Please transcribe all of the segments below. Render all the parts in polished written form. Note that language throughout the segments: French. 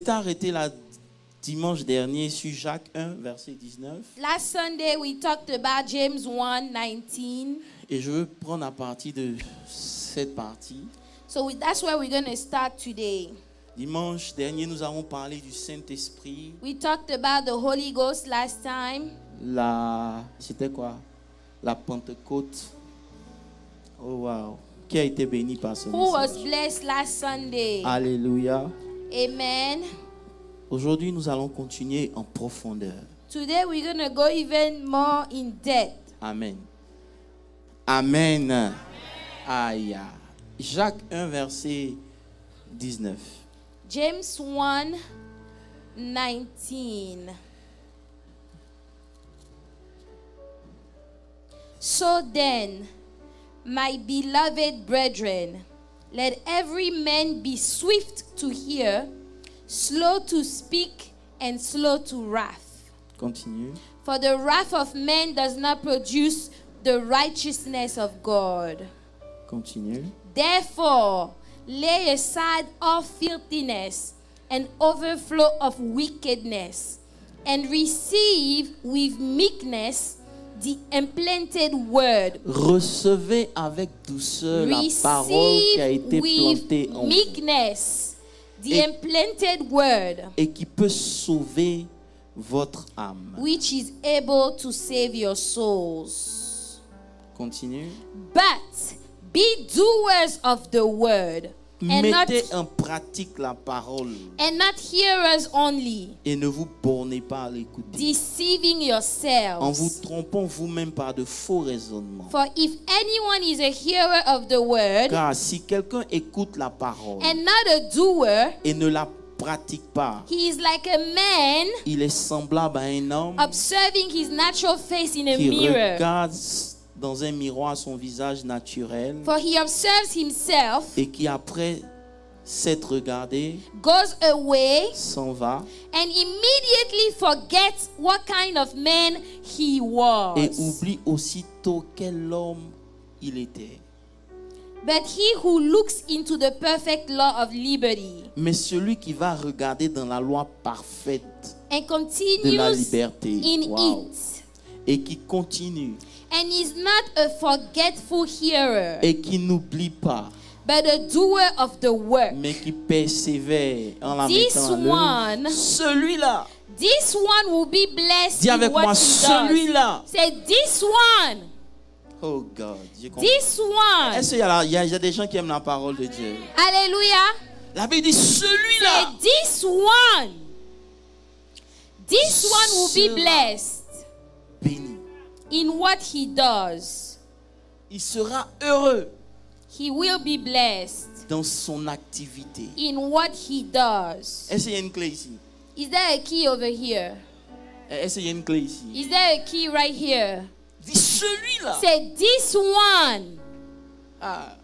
s'est arrêté là dimanche dernier sur Jacques 1, verset 19. Last Sunday we talked about James 1:19. Et je veux prendre à partir de cette partie. So that's where we're going to start today. Dimanche dernier, nous avons parlé du Saint-Esprit. We talked about the Holy Ghost last time. C'était quoi? La Pentecôte. Oh wow. Qui a été béni par ce Who was message? blessed last Sunday? Alléluia. Amen. Aujourd'hui, nous allons continuer en profondeur. Today we're going to go even more in depth. Amen. Amen. Aïe. Jacques 1, verset 19. James 1:19. So then, my beloved brethren, let every man be swift to hear, slow to speak, and slow to wrath. Continue. For the wrath of man does not produce the righteousness of God. Continue. Therefore, lay aside all filthiness and overflow of wickedness, and receive with meekness the implanted word. Recevez avec douceur la parole qui a été plantée en vous meekness the Et- implanted word, et qui peut sauver votre âme. which is able to save your souls. Continue. But be doers of the word, and not Mettez en pratique la parole hearers only, et ne vous bornez pas à l'écouter deceiving en vous yourselves. trompant vous-même par de faux raisonnements. For if anyone is a hearer of the word Car si quelqu'un écoute la parole and not a doer, et ne la pratique pas, he is like a man il est semblable à un homme observing his natural face in a qui mirror. regarde dans un miroir son visage naturel For he observes himself, et qui après s'être regardé goes away, s'en va and immediately forgets what kind of man he et was. oublie aussitôt quel homme il était. But he who looks into the perfect law of liberty Mais celui qui va regarder dans la loi parfaite and de la continues liberté in wow, it, et qui continue and is not a forgetful hearer, et qui n'oublie pas but a doer of the work, mais qui persévère en la This mettant en one- œuvre, celui-là, this one will be blessed dis in avec what moi, he does. celui-là, Say, this one, oh God, j'ai compris. this one. Est-ce qu'il y a des gens qui aiment la parole de Dieu? Hallelujah. La Bible dit Say, celui-là this one. This one will be Sera blessed béni. in what he does. Il sera heureux He will be blessed dans son activité. in what he does. Est-ce qu'il y a une clé ici? Is there a key over here? Est-ce qu'il y a une clé ici? Is there a key right here? Dis celui-là. Say, this one. Ah,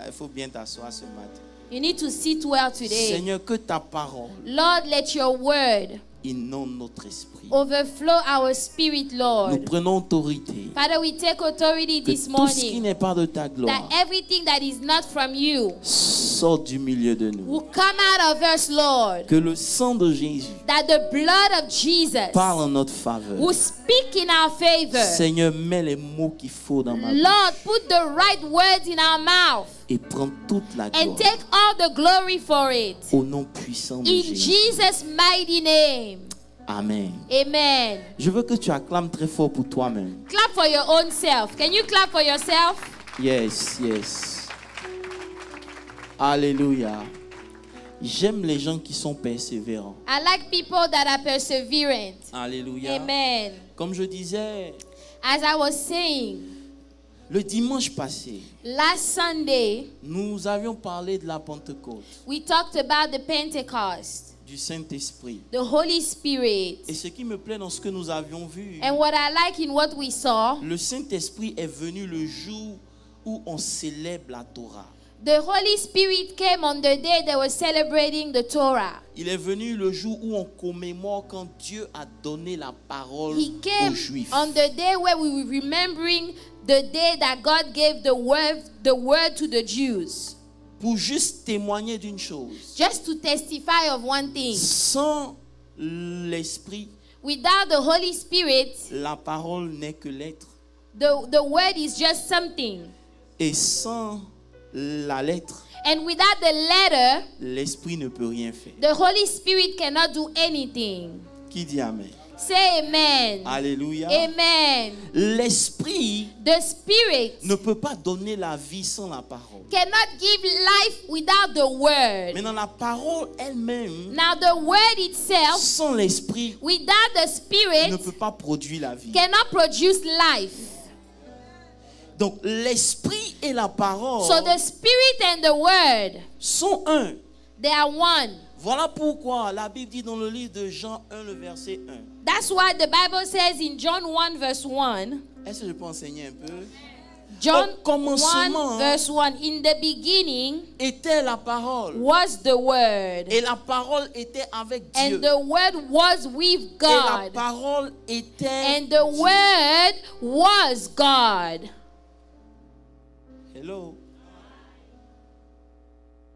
il faut bien t'asseoir ce matin. You need to sit well today. Seigneur, que ta parole Lord, let your word inonde notre esprit. overflow our spirit, Nous Lord. prenons autorité. Father, we take authority Que this tout ce qui morning n'est pas de ta that gloire everything that is not from you sorte du milieu de nous. will come out of us, Lord. Que le sang de Jésus That the blood of Jesus parle en notre faveur. will speak in our favor. Seigneur, mets les mots qu'il faut dans ma bouche Lord, put the right words in our mouth et prends toute la and gloire take all the glory for it. au nom puissant de In Jésus. Jesus' mighty name. Amen. Amen. Je veux que tu acclames très fort pour toi-même. Clap for your own self. Can you clap for yourself? Yes, yes. Alléluia. J'aime les gens qui sont persévérants. I like people that are perseverant. Alléluia. Amen. Comme je disais, As I was saying, le dimanche passé, last Sunday, nous avions parlé de la Pentecôte, we talked about the Pentecost, du Saint-Esprit. the Holy Spirit. Et ce qui me plaît dans ce que nous avions vu, And what I like in what we saw, le Saint-Esprit est venu le jour où on célèbre la Torah. the Holy Spirit came on the day they were celebrating the Torah. Il est venu le jour où on commémore quand Dieu a donné la parole He aux came Juifs. on the day where we were remembering the day that God gave the word to the Jews. pour juste témoigner d'une chose. just to testify of one thing. Sans l'esprit, Without the Holy Spirit, la parole n'est que l'être. the word is just something. Et sans la lettre, And without the letter, l'esprit ne peut rien faire. the Holy Spirit cannot do anything. Qui dit amen? Say amen. Alléluia. Amen. L'esprit The Spirit ne peut pas donner la vie sans la parole. cannot give life without the word. Mais dans la parole elle-même, Now the word itself, sans l'esprit, without the ne Spirit, peut pas produire la vie. cannot produce life. Donc l'esprit et la parole So the Spirit and the word, sont un. they are one. Voilà pourquoi la Bible dit dans le livre de Jean 1, le verset 1. That's why the Bible says in John 1 verse 1, Est-ce que je peux enseigner un peu? John Au commencement, 1 verse 1, in the beginning était la parole. was the word, Et la parole était avec Dieu. and the word was with Et la God, parole était and the Dieu. word was God. Hello.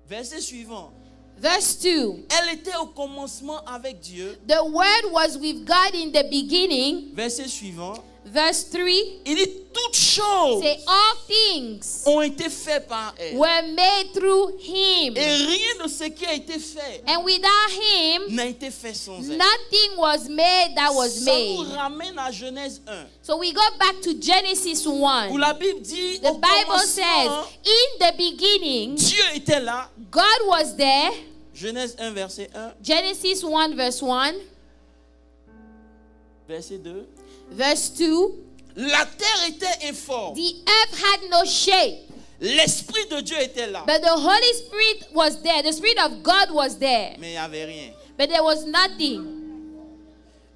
Verset suivant. Verse 2, Elle était au commencement avec Dieu. the word was with God in the beginning. Verset suivant. Verse 3, Il dit toutes choses say all things ont été faites par elle. were made through him, Et rien de ce qui a été fait and without him n'a été fait sans elle. nothing was made that was Ça nous made. ramène à Genèse 1. So we go back to Genesis Où 1. la Bible dit The au Bible says, commencement, in the beginning, Dieu était là. God was there. Genèse 1, verset 1. Genesis 1 verse 1. Verset 2. Verse 2. La terre était informe. The earth had no shape, L'Esprit de Dieu était là. but the Holy Spirit was there. The Spirit of God was there, Mais il n'y avait rien. but there was nothing.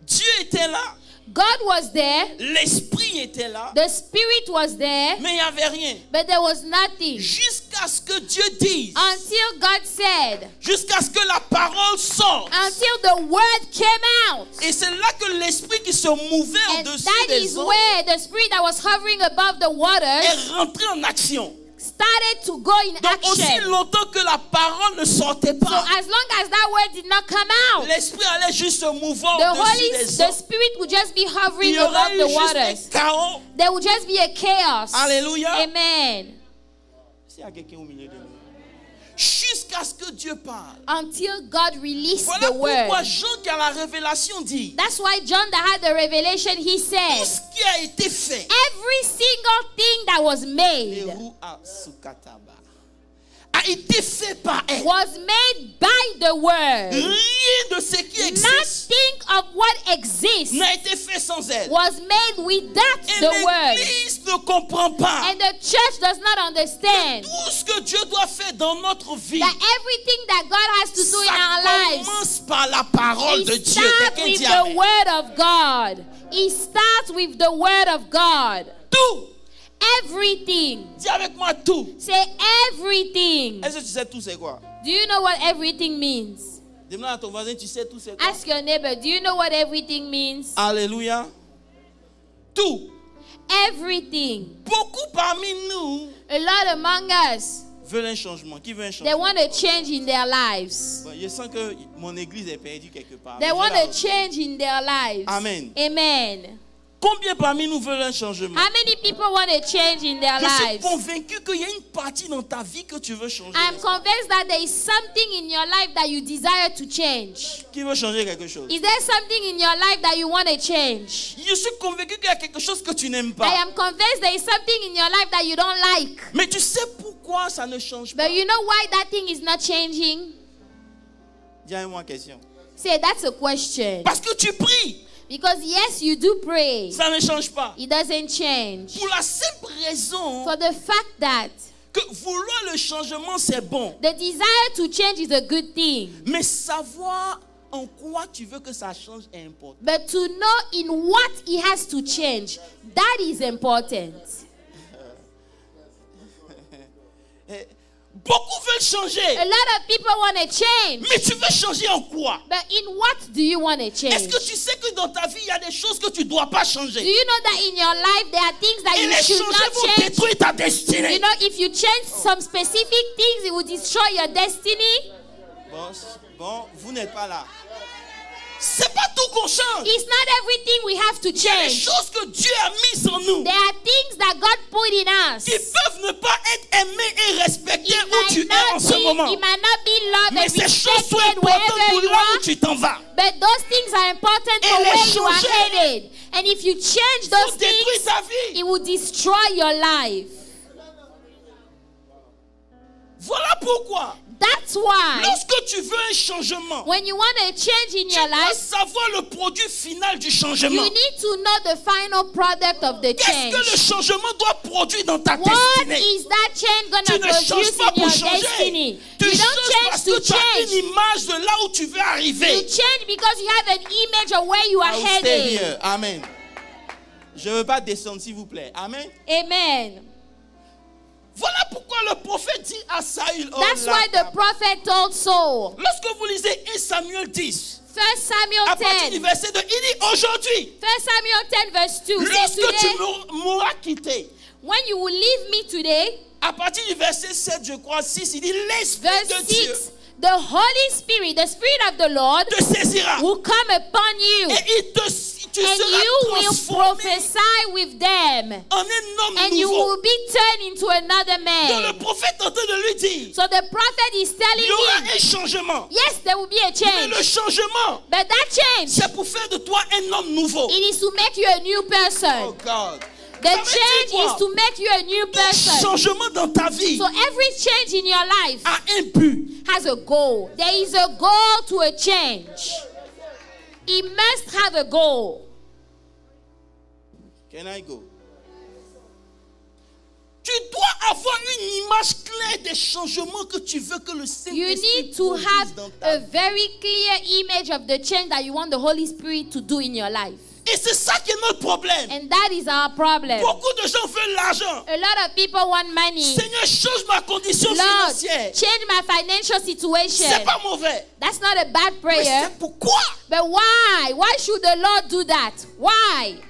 Dieu était là. God was there. L'Esprit était là. The Spirit was there, Mais il n'y avait rien. but there was nothing. Jusqu'à ce que Dieu dise. Until God said, Jusqu'à ce que la parole sorte. until the word came out. Et c'est là que l'Esprit qui se mouvait And au-dessus that des is eaux where the Spirit that was hovering above the waters est rentré en action. started to go in Donc aussi action. longtemps que la parole ne sortait So pas, as long as that word did not come out, l'Esprit allait juste se mouvoir the au-dessus des the eaux. Spirit would just be Il hovering y above aurait eu the juste waters. un chaos. There would just be a chaos. Alléluia. Amen. S'il y a quelqu'un au milieu de nous. Jusqu'à ce que Dieu parle. Until God released Voilà the pourquoi word. Jean qui a la révélation dit, That's why John that had the revelation, he tout said, ce qui a été fait, every single thing that was made Eru Asukataba, a été fait par elle. was made by the word. Rien de ce qui existe Nothing of what exists n'a été fait sans elle. was made without Et the word. l'Église ne comprend pas And the church does not understand tout ce que Dieu doit faire dans notre vie. that everything that God has to do in our Ça lives, commence par la parole de it Dieu. starts Quelqu'un with dit the amen. word of God. It starts with the word of God. Tout. Everything. Dis avec moi tout. Say everything. Est-ce que tu sais tout c'est quoi? Do you know what everything means? Demande à ton voisin, tu sais tout c'est quoi? Ask your neighbor, do you know what everything means? Alléluia. Tout. Everything. Beaucoup parmi nous A lot among us, veulent un changement. Qui veut un they changement? want a change in their lives. Bon, je sens que mon église est perdue quelque part. They Mais je want la a change in their lives. Amen. Amen. Combien parmi nous veulent un changement? How many people want a change in their Je suis lives? convaincu qu'il y a une partie dans ta vie que tu veux changer. I'm convinced that there is something in your life that you desire to change. Qui veut changer quelque chose? Is there something in your life that you want to change? Je suis convaincu qu'il y a quelque chose que tu n'aimes I pas. am convinced there is something in your life that you don't like. Mais tu sais pourquoi ça ne change pas? But you know why that thing is not changing? Dis-moi une question. Say, that's a question. Parce que tu pries, Because yes, you do pray. ça ne change pas. It doesn't change. Pour la simple raison For the fact that que vouloir le changement, c'est bon. the desire to change is a good thing. Mais savoir en quoi tu veux que ça change est important. But to know in what it has to change, that is important. Beaucoup veulent changer. A lot of people want to change. Mais tu veux changer en quoi? But in what do you want to Est-ce change? que tu sais que dans ta vie, il y a des choses que tu ne dois pas Do changer? you know that in your life there are things that Et you les should changer not vont change? détruire ta destinée. You know, if you change some specific things, it will destroy your destiny. Bon, vous n'êtes pas là. C'est pas tout qu'on change. It's not everything we have to Il y a des change. choses que Dieu a mises en nous There are things that God put in us. qui peuvent ne pas être aimées et respectées It où tu es en ce moment. might not be loved Mais and ces choses sont respected importantes wherever pour you là où are. tu t'en vas. But those things are important Et for les where you are changer. headed. And if you change Pour those détruire things, ta vie. it will destroy your life. Voilà pourquoi, That's why lorsque tu veux un changement, when you want a change in tu your dois life, savoir le produit final du changement. you need to know the final product of the Qu'est-ce que le change. changement doit produire dans ta What destinée? is that change Tu going ne to changes produce pas in pour your changer. destiny? Tu You don't changes change parce to que tu as change. une image de là où tu veux You arriver. change because you have an image of where you are I will stay headed. here. Amen. Je ne veux pas descendre, s'il vous plaît. Amen. Amen. Voilà pourquoi le prophète dit à Saül. Oh That's là, why the prophet told Saul, lorsque vous lisez 1 Samuel 10, 1 Samuel à partir du 10, verset 2, il dit aujourd'hui, 1 Samuel 10 verse 2 says lorsque tu today, m'auras quitté, when you will leave me today, à partir du verset 7, je crois, 6, il dit l'Esprit verse de Dieu 6, the Holy Spirit, the Spirit of the Lord te saisira will come upon you, et tu and seras you will transformé prophesy with them, en un homme and you nouveau. will be turned into another Donc le man. prophète est en train de lui dire, So the prophet is il telling y aura him, un changement. yes, there will be a Mais change, le changement, but that change, c'est pour faire de toi un homme nouveau. it is to make you a new Oh person. God. The Ça veut dire change quoi? is to make you a new Tout person. changement dans ta vie So every change in your life a un but. has a goal. There is a goal to a change. It must have a goal. Can I go? Tu dois avoir une image claire des changements que tu veux que le You Saint-Esprit need to produise have dans ta a vie. very clear image of the change that you want the Holy Spirit to do in your life. Et c'est ça qui est notre problème. And that is our problem. Beaucoup de gens veulent l'argent. A lot of people want money. Seigneur, change ma condition Lord, financière. change my financial situation. C'est pas mauvais. That's not a bad Mais prayer. c'est pourquoi? But why? Why should the Lord do that? Why?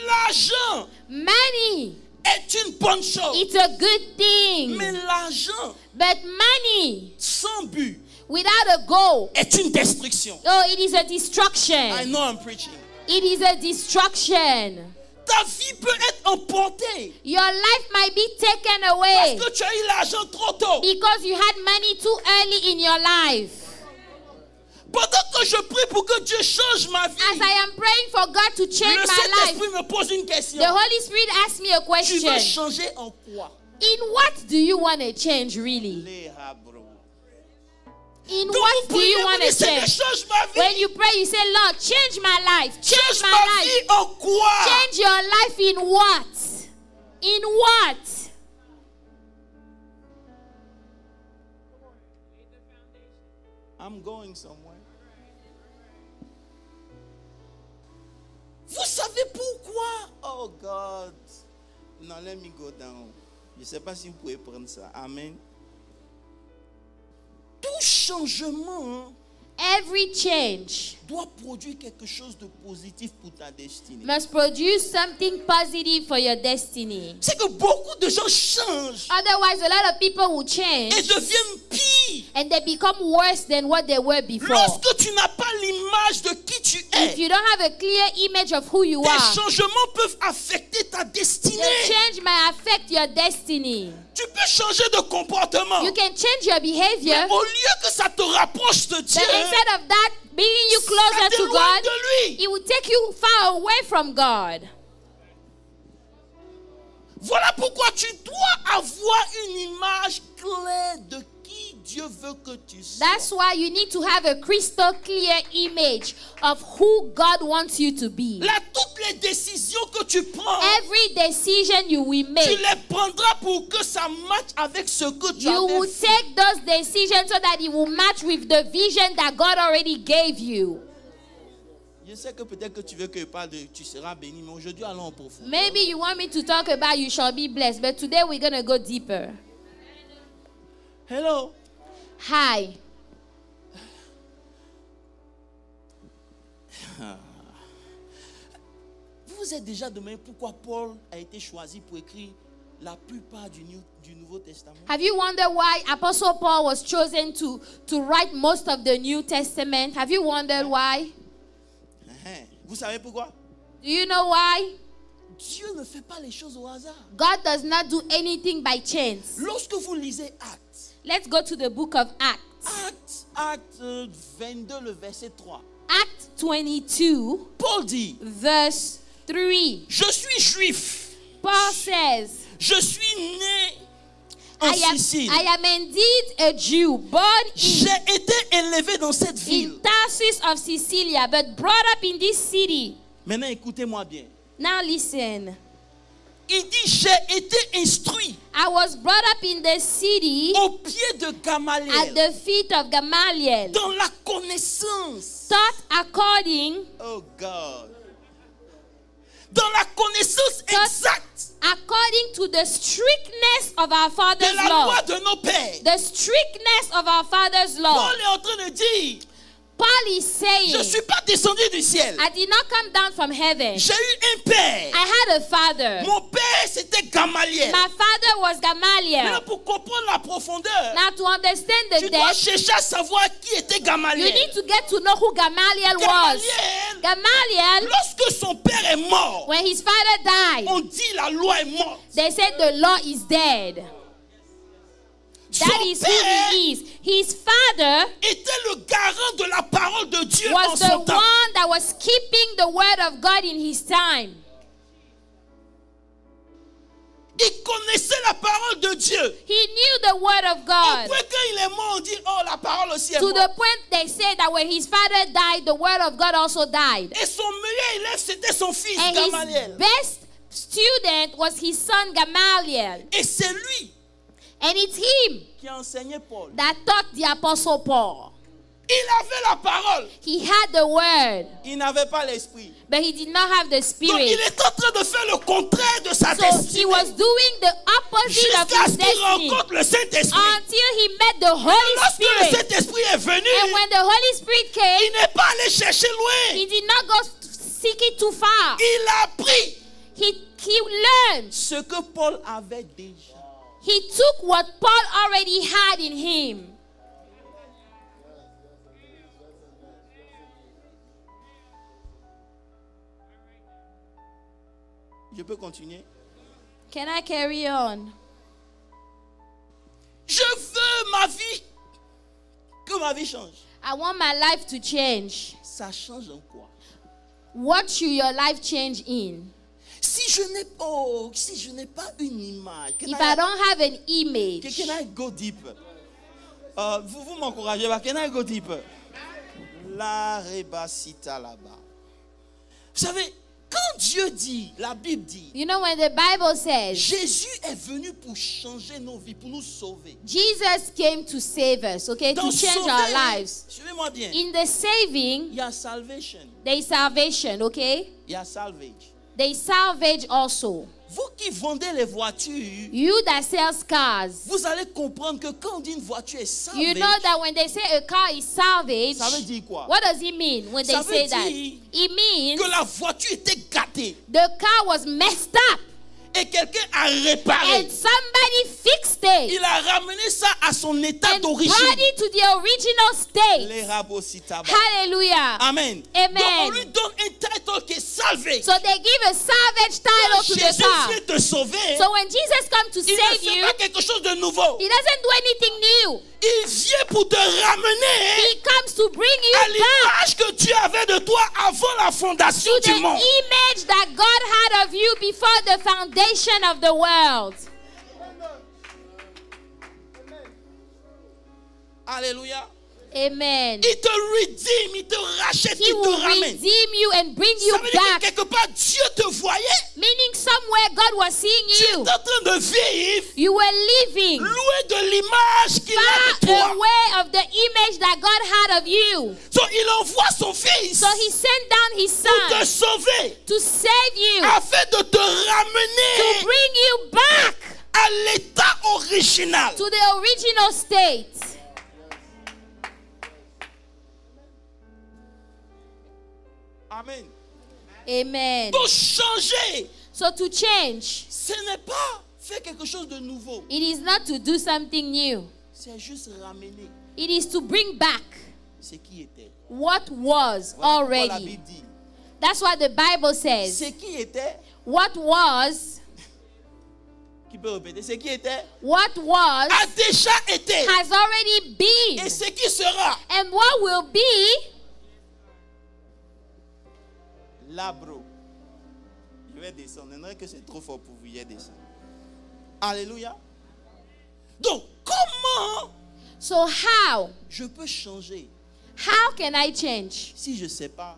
L'argent Money, est une bonne chose. it's a good thing. Mais l'argent But money sans but without a goal, est une destruction. oh, it is a I destruction. know I'm preaching. It is a destruction. Ta vie peut être emportée Your life might be taken away parce que tu as eu l'argent trop tôt. because you had money too early in your life. Pendant que je prie pour que Dieu change ma vie, As I am praying for God to change le my life, Saint-Esprit me pose une question. the Holy Spirit asked me a Tu question. veux changer en quoi? In what do you want to change really? In Donc what vous do priez, you vous want dites, to Seigneur, change? change ma vie. When you pray, you say, Lord, change my life. Change Change my ma life. vie en quoi? Change your life in what? In what? I'm going somewhere. Vous savez pourquoi? Oh God. No, let me go down. Je ne sais pas si vous pouvez prendre ça. Amen. Tout changement Every change doit produire quelque chose de positif pour ta destinée. must produce something positive for your destiny. C'est que beaucoup de gens changent Otherwise, a lot of people will et change deviennent pires. and they become worse than what they were before. Lorsque tu n'as pas l'image de qui tu If es, you don't have a clear image of who you tes are, changements peuvent affecter ta the destinée. change may affect your destiny. Tu peux changer de comportement. You can change your behavior, Au lieu que ça te rapproche de Dieu, but instead of that bringing you ça closer to t'éloigne God, de lui. it will take you far away from God. Voilà pourquoi tu dois avoir une image claire de qui Dieu veut que tu sois. That's why you need to have a crystal clear image of who God wants you to be. Là, toutes les décisions que tu prends, Every decision you will tu make, les prendras pour que ça matche avec ce que tu you will avais fait. take those decisions so that it will match with the vision that God already gave you. Je sais que peut-être que tu veux que je parle de tu seras béni, mais aujourd'hui allons en profondeur. Maybe you want me to talk about you shall be blessed, but today we're going to go deeper. Hello. Hi. Vous vous êtes déjà demandé pourquoi Paul a été choisi pour écrire la plupart du Nouveau Testament? Have you wondered why Apostle Paul was chosen to write most of the New Testament? Have you wondered why? Vous savez pourquoi? Do you know why? Dieu ne fait pas les choses au hasard. God does not do anything by chance. Lorsque vous lisez Actes, Let's go to the book of Acts. Actes 22, le verset 3. Acts 22, Paul dit, verse 3. je suis juif, Paul says, je suis né en Sicile. I am indeed a Jew, born J'ai été élevé dans cette ville. in Tarsus of Cilicia, but brought up in this city. Maintenant, écoutez-moi bien. Now listen. Il dit, j'ai été instruit I was brought up in the city au pied de at Gamaliel the feet of Gamaliel, dans la connaissance. taught according Oh God. Dans la connaissance exacte to the strictness of our de father's la law. loi de nos pères. The strictness of our father's law. Paul est en train de dire, Paul is je ne saying, suis pas descendu du ciel. I did not come down from heaven. J'ai eu un père. I had a father. Mon père, c'était Gamaliel. My father was Gamaliel. Maintenant, pour comprendre la profondeur, Now to understand tu the dois depth, chercher à savoir qui était you Gamaliel. need to get to know who Gamaliel was. Gamaliel, Gamaliel, lorsque son père est mort, when his father died, on dit la loi est morte. they said the law is dead. That Son is who père he is. His father était le garant de la parole de Dieu en was the son temps. one that was keeping the word of God in his time. Il connaissait la parole de Dieu. He knew the word of Au God. point qu'il est mort, on dit, oh, la parole aussi est To morte. the point they say that when his father died, the word of God also died. Et son meilleur élève, c'était son fils, And Gamaliel. his best student was his son Gamaliel. Et c'est lui And it's him qui a enseigné Paul. that taught the apostle Paul. Il avait la parole. He had the word, Il n'avait pas l'esprit. but he did not have the Donc spirit. il est en train de faire le contraire de sa So he destinée. was doing the opposite of Jusqu'à his ce qu'il destiny rencontre le Saint-Esprit. until he met the Holy Lorsque le Spirit. Saint-Esprit est venu, And when the Holy Spirit came, il n'est pas allé chercher loin. he did not go seek it too far. Il a appris He learned. ce que Paul avait déjà. He took what Paul already had in him. Je peux continuer? Can I carry on? Je veux ma vie, que ma vie change. I want my life to change. Ça change en quoi? What should your life change in? Si je n'ai pas une image, If I don't have an image, can I go deeper? Vous m'encouragez, can I go deeper? La rebasita là-bas. Vous savez, quand Dieu dit, la Bible dit, you know when the Bible says Jésus est venu pour changer nos vies, pour nous sauver. Jesus came to save us, okay, to Dans change sauver, our lives. suivez-moi bien. In the saving, Il y a salvation. there is salvation, okay? Il y a salvage. There is salvage also. Vous qui vendez les voitures, You that sells cars, vous allez comprendre que quand on dit une voiture est salvage, you know that when they say a car is salvage, ça veut dire quoi? what does it mean when they Ça veut say that? dire It means que la voiture était gâtée the car was messed up et quelqu'un a réparé. and somebody fixed it Il a ramené ça à son état and d'origine. brought it to the original state. Les rabositaba. Hallelujah. Amen. Amen. Donc on lui donne un titre qui est salvé. So they give a salvage title to the Jésus car. vient te sauver. So when Jesus comes to Il ne save fait you, pas quelque chose de nouveau. he doesn't do anything new. Il vient pour te ramener He comes to bring à you back l'image que Dieu avait de toi avant la fondation to the du monde. image that God had of you before the foundation of the world. Alléluia. Amen. Il te redeem, il te rachète, He il te will ramène. redeem you and bring Ça you veut dire que back. quelque part, Dieu te voyait. Meaning somewhere God was seeing Tu es you. en train de vivre You were living loin de l'image qu'il a de far toi. away of the image that God had of you. So, il envoie son fils So he sent down his pour te son sauver, to save you, afin de te to ramener bring you back à l'état original. to the original state. Amen. Amen. Pour changer, So to change, ce n'est pas faire quelque chose de nouveau. it is not to do something new. C'est juste ramener It is to bring back ce qui était. what was Voilà pourquoi la already. Bible dit. That's what the Bible says. Ce qui était, What was, qui peut répéter, ce qui était what was a déjà été. has already been. Et ce qui sera, And what will be, là, bro. Je vais descendre. Je que c'est trop fort pour vous. Je vais descendre. Alléluia. Donc, comment so how? je peux changer How can I change si je ne sais pas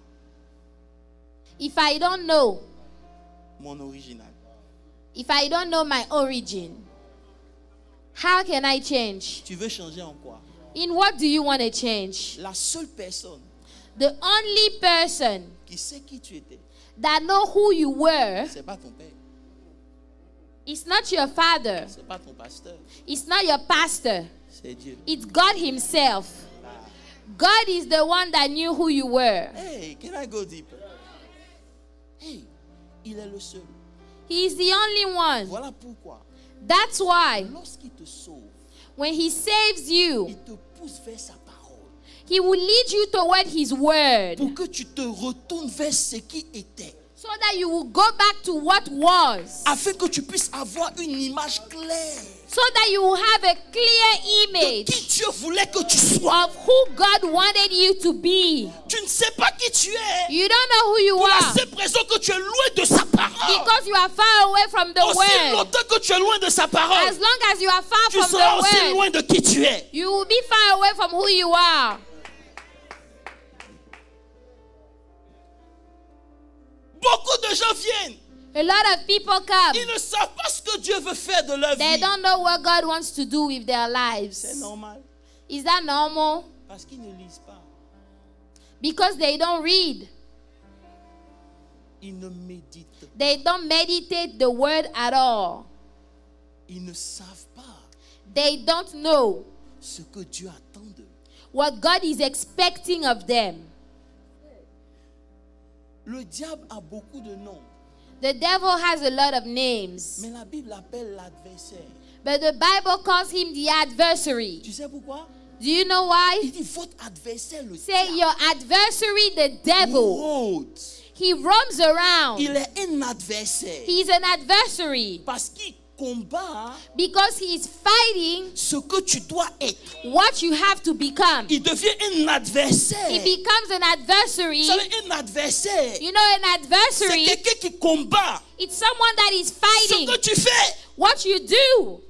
if I don't know? mon original? If I don't know my origin? How can I change? Tu veux changer en quoi? In what do you want to change? La seule personne The only person qui sait qui tu étais, that know who you were ce n'est pas ton père, is not your father. ce n'est pas ton pasteur, It's not your pastor. c'est Dieu. It's God himself. God is the one that knew who you were. Hey, can I go deeper? Hey, il est le seul. He is the only one. Voilà pourquoi, That's why lorsqu'il te sauve, when he saves you, il te pousse vers sa parole he will lead you toward his word pour que tu te retournes vers ce qui était, so that you will go back to what was, afin que tu puisses avoir une image claire so that you will have a clear de image qui Dieu voulait que tu sois. of who God wanted you to be. Tu ne sais pas qui tu es You don't know who you pour la are simple raison que tu es loin de sa parole. because you are far away from the Aussi word. longtemps que tu es loin de sa parole, As long as you are far tu from seras the aussi word, loin de qui tu es. you will be far away from who you are. Beaucoup de gens viennent, A lot of people come. ils ne savent pas ce que Dieu veut faire de leur They vie. don't know what God wants to do with their C'est lives. normal, Is that normal? parce qu'ils ne lisent pas, Because they don't read. ils ne méditent pas, They don't meditate the word at all. ils ne savent pas They don't know ce que Dieu attend d'eux. what God is expecting of them. Le diable a beaucoup de noms, The devil has a lot of names, mais la Bible l'appelle l'adversaire. but the Bible calls him the adversary. Tu sais pourquoi? Do you know why? Il dit votre adversaire, le Say diable, your adversary, the devil. rôde. He roams around. Il est un adversaire He's an adversary parce qu'il combat because he is fighting ce que tu dois être. what you have to become. Il devient un adversaire. He becomes an adversary. Vous savez, un adversaire, You know, an c'est adversary, quelqu'un qui combat it's someone that is ce fighting que tu fais. what you do.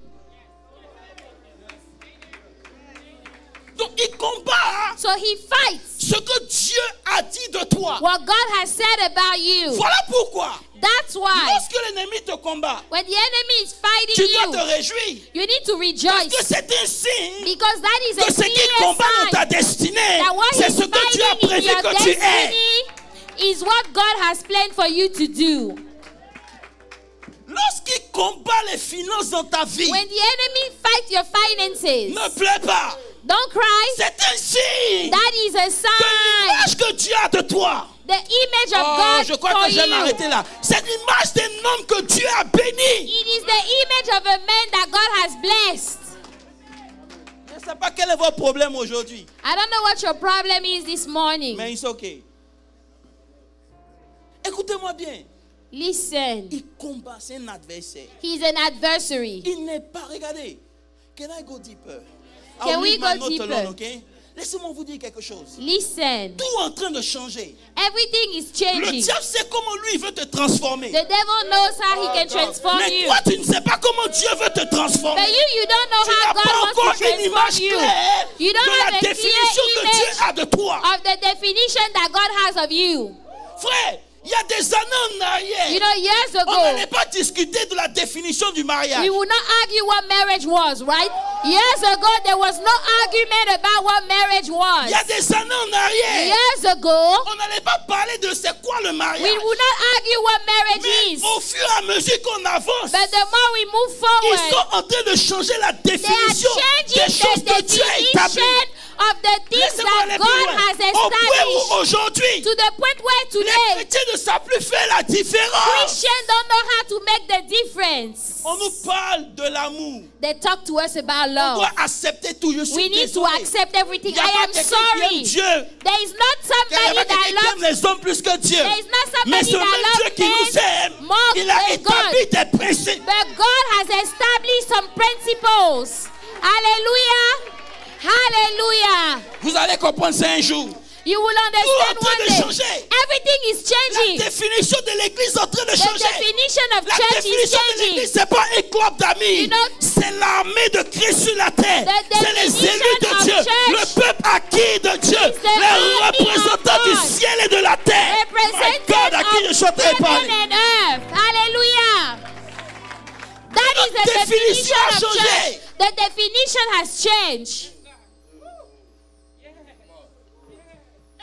Donc il combat So he fights ce que Dieu a dit de toi. what God has said about you. Voilà pourquoi, That's why lorsque l'ennemi te combat, when the enemy is fighting tu dois te you, réjouir. you need to Parce rejoice que c'est un signe because that is que a ce qui clear combat dans ta sign destinée, that what c'est he's ce que Dieu a fighting in prévu your que tu es. destiny is what God has planned for you to do. Lorsqu'il combat les finances dans ta vie, When the enemy fights your finances, ne pleure pas. don't cry. C'est un signe That is a de sign. l'image que Dieu a de toi. The image of Oh, God je crois for que je vais you. m'arrêter là. C'est l'image d'un homme que Dieu a béni. It is the image of a man that God has blessed. Je ne sais pas quel est votre problème aujourd'hui, I don't know what your problem is this morning. mais it's okay. Écoutez-moi bien. Listen, Il combat, c'est un adversaire. he's an adversary. Il n'est pas, regardez. Can I go deeper? Can I'll we leave my go note deeper? alone, okay? Laissez-moi vous dire quelque chose. Listen, Tout est en train de changer. everything is Le changing. diable sait comment lui il veut te transformer. The devil knows how he can transform Mais you. toi, tu ne sais pas comment Dieu veut te transformer. But you don't know Tu how n'as God pas wants encore to une image transform you. claire You don't de have la a définition clear de toi. of the definition that God has of you. Frère, il y a des années en arrière, You know, years on ago, n'allait pas discuter de la définition du mariage. we would not argue what marriage was, right? Years ago, there was no argument about what marriage Il was. y a des années en arrière, Years ago, on n'allait pas parler de c'est quoi le mariage. we would not argue what marriage Mais is. au fur et à mesure qu'on avance, But the more we move ils forward, sont en train de changer la they are définition des changing choses the que Dieu a établies. definition of the things Laissez-moi aller that plus God loin. has Au point où established. aujourd'hui, To the point where les today, chrétiens ne savent plus faire la différence. Christians don't know how to make the difference. On nous parle de l'amour. They talk to us about On love. doit accepter tout. Je suis We need to désolé. accept everything. Il y a I pas am quelqu'un qui aime sorry. Dieu. There is not Il y a somebody pas that quelqu'un qui aime loves. les hommes plus que Dieu. There is not Mais somebody ce même that Dieu loves qui nous aime, men more il a than établi God. des principes. But God has established some principles. Hallelujah. Hallelujah. Vous allez comprendre ça un jour. You will Tout est understand en train one de day. changer. Everything is La changing. définition de l'église est en train de The changer. definition of La church is définition de changing. l'église, c'est pas un club d'amis. You know, C'est l'armée de Christ sur la terre. the C'est les definition élus de of Dieu. church Le peuple acquis de Dieu. is the Les army représentants of du God. ciel et de la terre. My God, à qui je suis en train de Heaven parler. and earth. Hallelujah. That is the La définition definition a of changé. church. The definition has changed.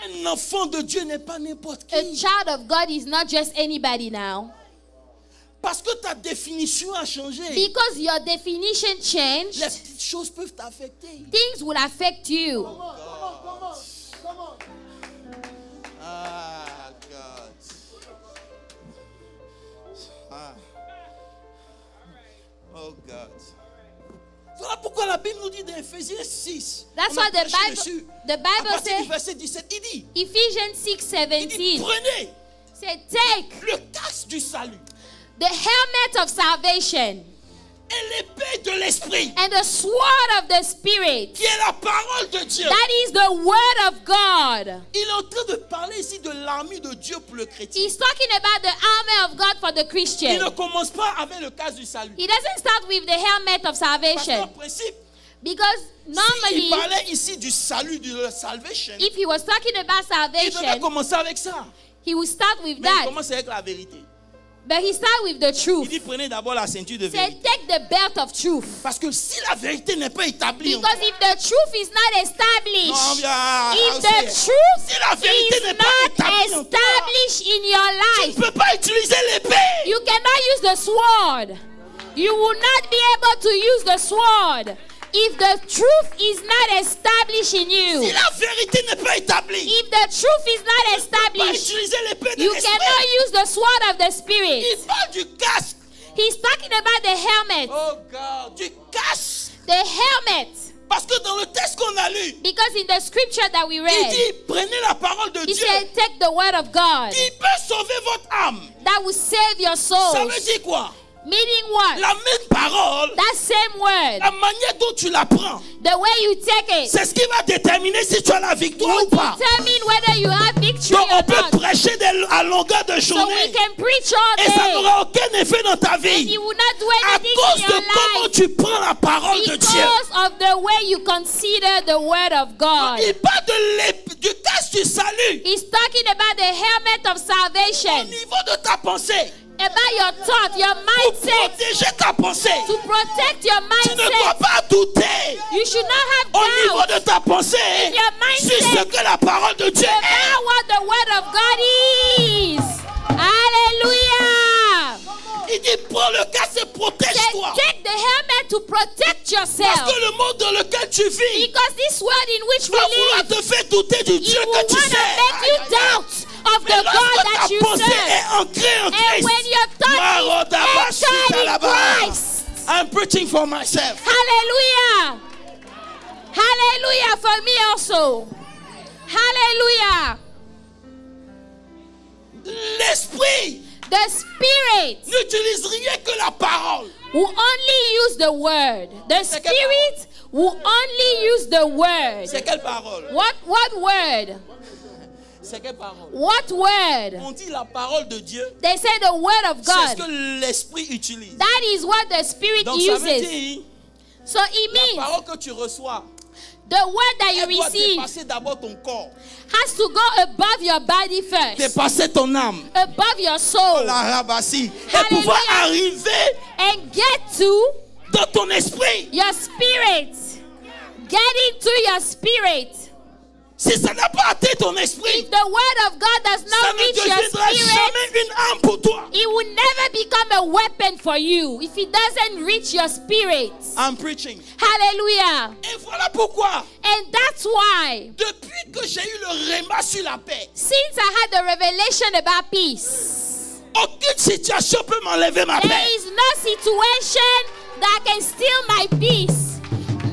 Un enfant de Dieu n'est pas n'importe A qui. child of God is not just anybody now. Parce que ta définition a changé. Because your definition Les changed, petites choses peuvent t'affecter. things will affect you. Ah, God. Ah. Oh, God. Voilà pourquoi la Bible nous dit dans Éphésiens 6. That's on a why the prêché Bible, dessus. the À Bible partir du says, verset 17, il dit, Ephesians 6:17, prenez said, take le casque du salut the helmet of salvation et l'épée de l'esprit, and the sword of the Spirit. qui est la parole de Dieu. That is the word of God. Il est en train de parler ici de l'armée de Dieu pour le chrétien. He's talking about the armor of God for the Il Christian. ne commence pas avec le casque du salut. He doesn't start with the helmet of Parce qu'en salvation. principe, Because s'il normally, parlait ici du salut, de la salvation, if he was talking about il devait salvation, commencer avec ça. he would start with Mais il that. commence avec la vérité. But he started with the Il truth. dit prenez d'abord la ceinture de He said, vérité. take the belt of truth. Parce que si la vérité n'est pas établie, Because if the truth is not non, established, bien, if aussi, the truth si la vérité is n'est pas not établie en toi, established in your tu life, ne peux pas utiliser l'épée. you cannot use the sword. You will not be able to use the sword if the truth is not established in Si you. la vérité n'est pas établie, If the truth is not tu ne peux pas established, utiliser l'épée de you l'esprit. cannot use the sword of the Spirit. Il parle du casque. He's talking about the helmet. Oh God, du casque. The helmet. Parce que dans le texte qu'on a lu, Because in the scripture that we il read, dit prenez la parole de he Dieu said, take the word of God qui peut sauver votre âme. that will save your Ça souls. veut dire quoi? Meaning what? La même parole, That same word, la manière dont tu la prends, the way you take it, c'est ce qui va déterminer si tu as la victoire ou will pas. determine whether you have victory Donc on or peut not. prêcher à longueur de So we journée can preach all et ça day, n'aura aucun effet dans ta and vie you will not do à anything cause in de your comment life tu prends la parole de Dieu. because of the way you consider the word of God. Il parle du casque du salut He's talking about the helmet of au salvation, niveau de ta pensée. about your thought, your mindset, Protéger ta pensée. to protect your Tu ne dois mindset. pas douter You should not have au niveau doubt de ta pensée in your sur ce mindset que la parole de Dieu est. about what the word of God is. Hallelujah. Il dit prends le casque et Say, protège-toi. take the helmet to protect Parce yourself. que le monde dans lequel tu vis Because this world in which we va vouloir live, te faire douter du you Dieu will que tu want to sers. make you doubt of Mais the God lorsque that ta you pensée serve. est ancrée en And Christ, when your thought is anchored in Christ, I'm preaching for myself. hallelujah. Hallelujah for me also. Hallelujah. L'esprit The Spirit n'utilise rien que la parole. will only use the word. The C'est quelle Spirit will only use the word. C'est quelle parole? What word? C'est quelle parole? What word? On dit la parole de Dieu. They say the word of C'est ce God. que l'esprit utilise. That is what the Spirit Donc ça veut uses. dire So it la means parole que tu reçois, The word that you Elle doit receive dépasser d'abord ton corps, has to go above your body first, dépasser ton âme, above your soul, la rabassie, et Hallelujah. pouvoir arriver and get to dans ton esprit. your spirit. Get into your spirit. Si ça n'a pas atteint ton esprit, If the word of God does ça not ne reach your deviendra spirit, jamais une âme pour toi. it will never become a weapon for you if it doesn't reach your spirit. I'm preaching. Hallelujah. Et voilà pourquoi, And that's why, depuis que j'ai eu le réma sur la paix, since I had the revelation about peace, aucune situation peut m'enlever ma there paix. is no situation that can steal my peace.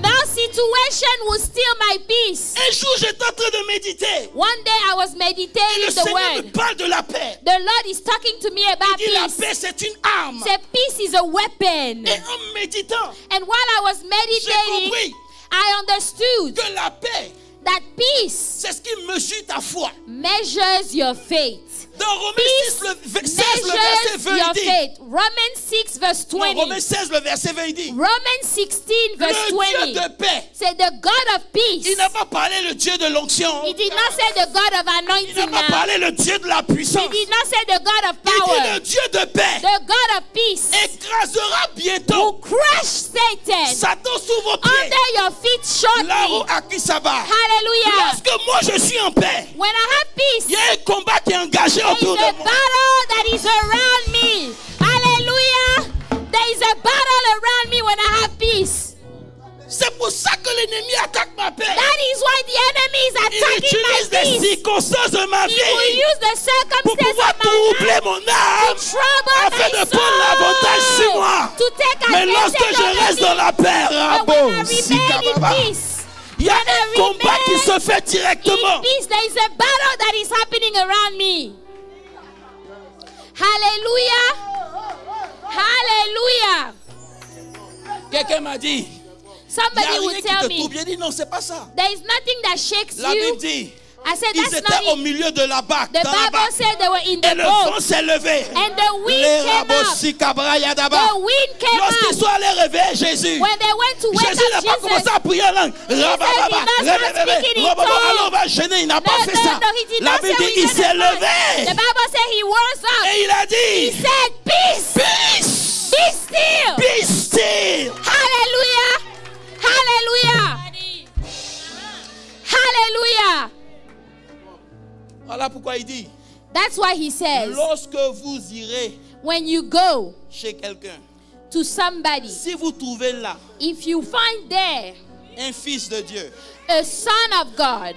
No situation will steal my peace. Un jour, j'étais en train de méditer. One day I was Et le meditating the Seigneur me word. parle de la paix. The Lord is talking to me about Il dit la peace. paix, c'est une arme. Say peace is a weapon. Et en méditant, And while I was j'ai meditating, compris I understood que la paix, that peace c'est ce qui mesure ta foi. measures your faith. Dans Romains Peace 16, le verset measures 20, your il dit. faith. Romans 6 verse Non, 20. Romains 16, le verset 20, il dit. Romans 16 verse Le 20. Dieu de paix. Say the God of peace. Il n'a pas parlé le Dieu de l'onction. He did not say the God of Il n'a anointing pas now. parlé le Dieu de la puissance. He did not say the God of Il dit power. le Dieu de paix The God of peace écrasera will bientôt crush Satan Satan sous vos pieds. under your feet Là où shortly. Akisaba. Hallelujah. Lorsque moi je suis en paix, When I have peace, il y a un combat qui est engagé there autour is a de moi. battle that is around me. Hallelujah. There is a battle around me when I have peace. C'est pour ça que l'ennemi attaque ma paix. That is why the enemy is Il attacking my utilise les peace. circonstances de ma He will vie use the pour circumstances pouvoir of my life troubler mon âme, to trouble afin my de prendre l'avantage sur soul, moi. to take Mais lorsque advantage je reste of dans la paix, me. Rabo, But when I remain in Sikababa, peace, il y a when I un combat qui remain se fait directement. in peace, there is a battle that is happening around me. Hallelujah. Hallelujah. Quelqu'un m'a dit, il n'y Somebody a rien will qui tell te me, trouble. J'ai dit non, c'est pas ça. there is nothing that shakes La Bible you. dit, I said, ils that's étaient not au it. milieu de la barque, The dans la Bible barque. said they were in Et the le vent boat. s'est levé. And the wind Les came rabots up. Sikabrayadaba. The wind came Lorsqu'ils up. sont allés réveiller Jésus, When they went to wake Jésus n'a up pas commencé Jesus, à prier en langue. Rabababa, did not start rebebebe, speaking in rababa, tongues. alors on va gêner. Il n'a pas fait ça. he did La not Bible say dit, we il don't s'est have time. levé. The Bible said he rose up. Et il a He dit, said, peace, peace, be still. be still. Hallelujah. Hallelujah. Hallelujah. Voilà pourquoi il dit, That's why he says, lorsque vous irez when you go chez quelqu'un, to somebody, si vous trouvez là if you find there un fils de Dieu, a son of God,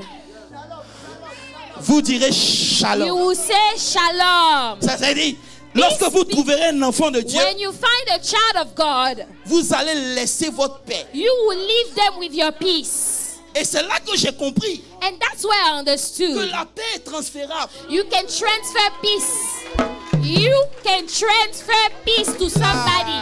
vous direz you shalom. will say shalom. Ça veut dire, lorsque vous trouverez un enfant de Dieu, When you find a child of God, vous allez laisser votre paix. you will leave them with your peace. Et c'est là que j'ai compris And that's why I que understood. la paix est transférable. You can transfer peace. You can transfer peace to somebody.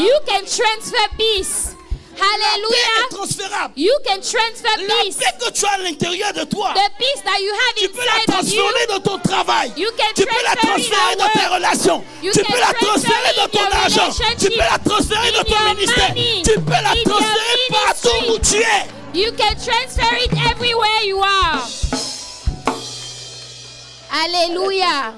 You can transfer peace. La paix est Hallelujah. transférable. You can transfer La peace. paix que tu as à l'intérieur de toi, The peace that you tu have peux la inside of you, transférer dans ton travail. you can Tu peux la transfer in transférer your dans tes work. relations. You Tu can peux la transfer transférer in dans ton your argent. Tu relationship, peux la transférer dans in ton your ministère. money, Tu peux la in your transférer partout ministry. où tu es. you can transfer it everywhere you are. Hallelujah.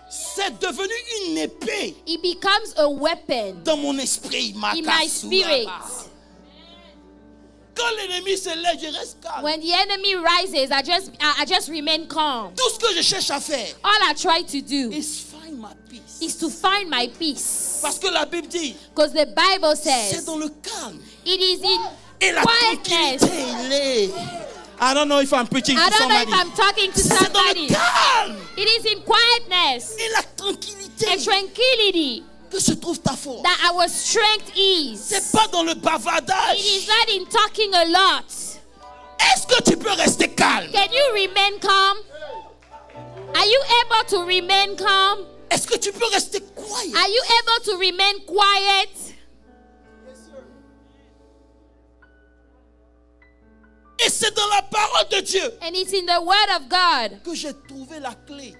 C'est devenu une épée It becomes a weapon dans mon esprit. in my spirit. Quand l'ennemi se lève, je reste calme. When the enemy rises, I just remain calm. Tout ce que je cherche à faire All I try to do is find my peace. is to find my peace. Parce que la Bible dit, Because the Bible c'est says dans le calme. it is in Et la quietness. tranquillité, il est. I don't know if I'm preaching I to don't know somebody. if I'm talking to C'est dans somebody. le calme It is in quietness et la tranquillité and tranquility que se trouve ta force. that our strength is. C'est pas dans le It is bavardage. not in talking a lot. Est-ce que tu peux rester calme? Can you remain calm? Are you able to remain calm? Est-ce que tu peux rester quiet? Are you able to remain quiet? Et c'est dans la parole de Dieu And it's in the word of God que j'ai trouvé la clé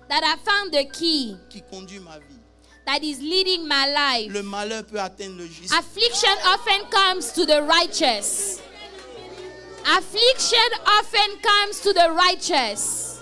that I found the key qui conduit ma vie. that is leading my life. Le malheur peut atteindre le juste. Affliction often comes to the righteous. Affliction often comes to the righteous.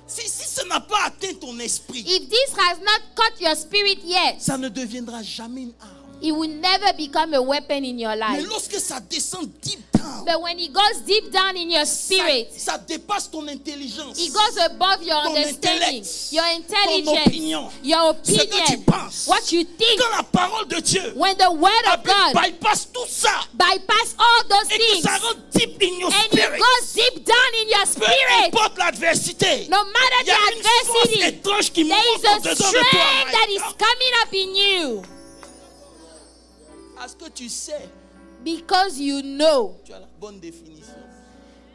Si ça n'a pas atteint ton esprit, If this has not caught your spirit yet, ça ne deviendra jamais une arme. it will never become a weapon in your Mais life. lorsque ça descend deep down, But when it goes deep down in your spirit, ça dépasse ton intelligence. it goes above your Ton understanding, intellect, your ton intelligence, opinion, your ce que tu opinion, penses. what you think. Quand la parole de Dieu When the word of God bypass tout ça bypass all those et que things ça rentre deep in your and spirit, it goes deep down in your peu spirit, importe l'adversité, no matter il y a the une force adversity, étrange qui there monte is a au-dedans de strength toi. that My is God. coming up in you Parce que tu sais, because you know tu as la bonne définition.